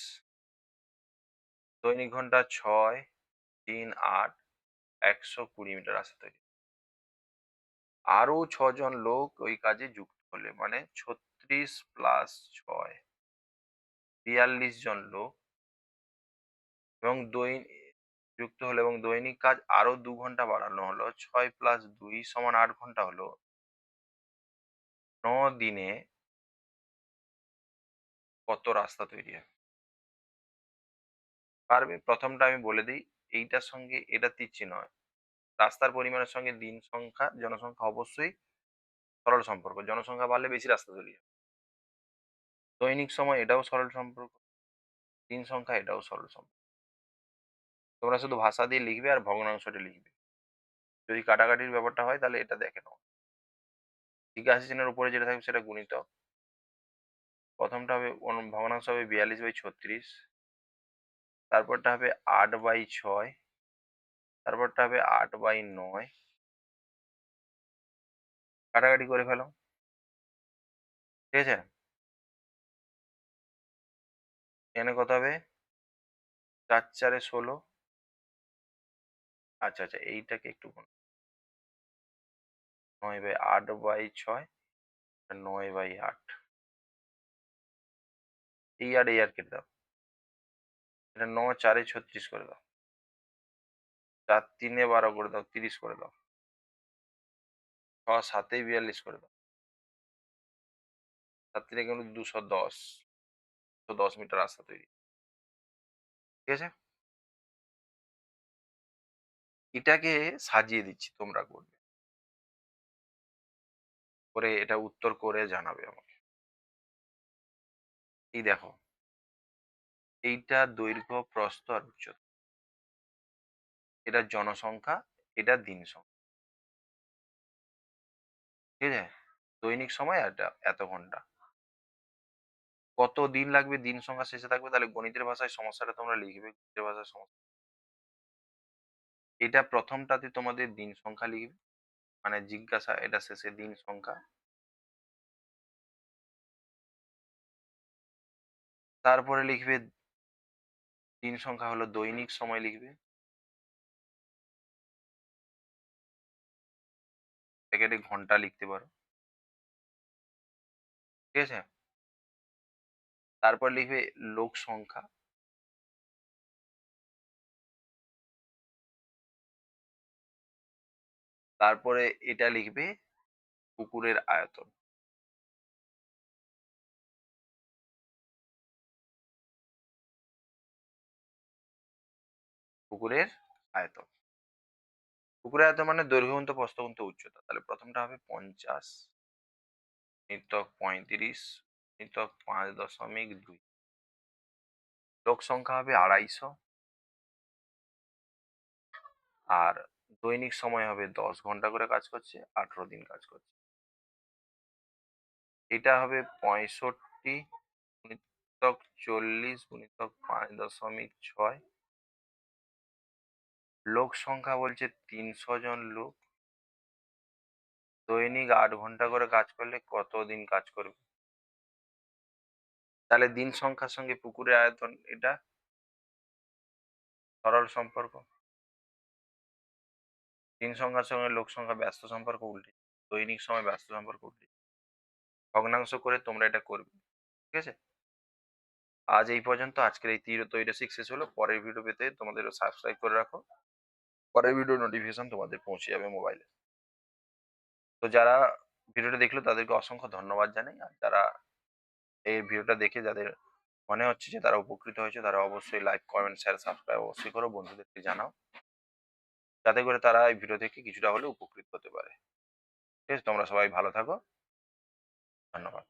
দৈনিক ঘন্টা 6, 3 8, 120 মিটার রাস্তা তৈরি। আরো 6 জন লোক ওই কাজে যুক্ত হলে মানে 36 + 6 42 জন লোক এবং যুক্ত হলো এবং দৈনিক কাজ আরো 2 ঘন্টা বাড়ানো হলো, 6 + 2 = 8 ঘন্টা হলো। 9 দিনে কত রাস্তা তৈরি হয় পারবে? প্রথমটা আমি বলে দিই, এইটার সঙ্গে এটা তিচ্ছি নয়। রাস্তার পরিমাণের সঙ্গে দিন সংখ্যা জনসংখ্যা অবশ্যই সরল সম্পর্ক, জনসংখ্যা বাড়লে বেশি রাস্তা তৈরি হয়। দৈনিক সময় এটাও সরল সম্পর্ক, দিন সংখ্যা এটাও সরল সম্পর্ক। তোমরা শুধু ভাষা দিয়ে লিখবে আর ভগ্নাংশটা লিখবে। যদি কাটাকাটির ব্যাপারটা হয় তাহলে এটা দেখে নাও। জিজ্ঞাসা চিহ্নের উপরে যেটা থাকবে সেটা গুণিতক। প্রথমটা হবে ভগ্নাংশ হবে 42/36, তারপরটা হবে 8/6, তারপরটা হবে 8/9। কাটাকাটি করে ফেলো, ঠিক আছে। এখানে কত হবে? 4 4 16। আচ্ছা আচ্ছা, এইটাকে একটু 9/8/6, 9/8। এই আর কেটে দাও। এটা 9 4 36 করে দাও, 4 3 12 করে দাও, 30 করে দাও, 6 7 42 করে দাও, 7 3 কিন্তু 210, 210 মিটার রাস্তা তৈরি, ঠিক আছে। এটাকে সাজিয়ে দিচ্ছি, তোমরা করবে, করে এটা উত্তর করে জানাবে আমাকে। এই দেখো, এইটা দৈর্ঘ্য প্রস্থ আর উচ্চতা, এটা জনসংখ্যা, এটা দিন সংখ্যা, ঠিক আছে। দৈনিক সময় এত ঘন্টা। কত দিন লাগবে দিন সংখ্যা শেষে থাকবে, তাহলে গণিতের ভাষায় সমস্যাটা তোমরা লিখবে গণিতের ভাষায় সমস্যা। এটা প্রথমটাতে তোমাদের দিন সংখ্যা লিখবে, মানে জিজ্ঞাসা এটা শেষে দিন সংখ্যা। তারপরে লিখবে দিন সংখ্যা হলো দৈনিক সময় লিখবে, প্যাকেটে ঘন্টা লিখতে পারো, ঠিক আছে। তারপর লিখবে লোক সংখ্যা, তারপরে এটা লিখবে পুকুরের আয়তন। পুকুরের আয়তন, পুকুরের আয়তন মানে দৈর্ঘ্য গুণিত প্রস্থ গুণিত উচ্চতা। তাহলে প্রথমটা হবে 50 গুণিতক 35 গুণিতক 5.2। লোক সংখ্যা হবে 250, আর দৈনিক সময় হবে 10 ঘন্টা করে কাজ করছে, 18 দিন কাজ করছে। এটা হবে 65 গুণিতক 40 গুণিতক 5.6। লোক সংখ্যা বলছে 300 জন লোক, দৈনিক 8 ঘন্টা করে কাজ করলে কত দিন কাজ করবে। তাহলে দিন সংখ্যার সঙ্গে পুকুরের আয়তন এটা সরল সম্পর্ক। দিন সংখ্যার সঙ্গে লোক সংখ্যা ব্যস্ত সম্পর্ক উল্টে, দৈনিক সময় ব্যস্ত সম্পর্ক উল্টে। ভগ্নাংশ করে তোমরা এটা করবে, ঠিক আছে। আজ এই পর্যন্ত, আজকের এই ত্রৈদশিক শেষ হলো। পরের ভিডিও পেতে তোমাদের সাবস্ক্রাইব করে রাখো, পরের ভিডিও নোটিফিকেশন তোমাদের পৌঁছে যাবে মোবাইলে। তো যারা ভিডিওটা দেখলো তাদেরকে অসংখ্য ধন্যবাদ জানাই, আর যারা এই ভিডিওটা দেখে যাদের মনে হচ্ছে যে তারা উপকৃত হয়েছে, তারা অবশ্যই লাইক কমেন্ট শেয়ার সাবস্ক্রাইব অবশ্যই করো, বন্ধুদেরকে জানাও, যাতে করে তারা এই ভিডিও থেকে কিছুটা হলেও উপকৃত হতে পারে। ঠিক আছে, তোমরা সবাই ভালো থাকো, ধন্যবাদ।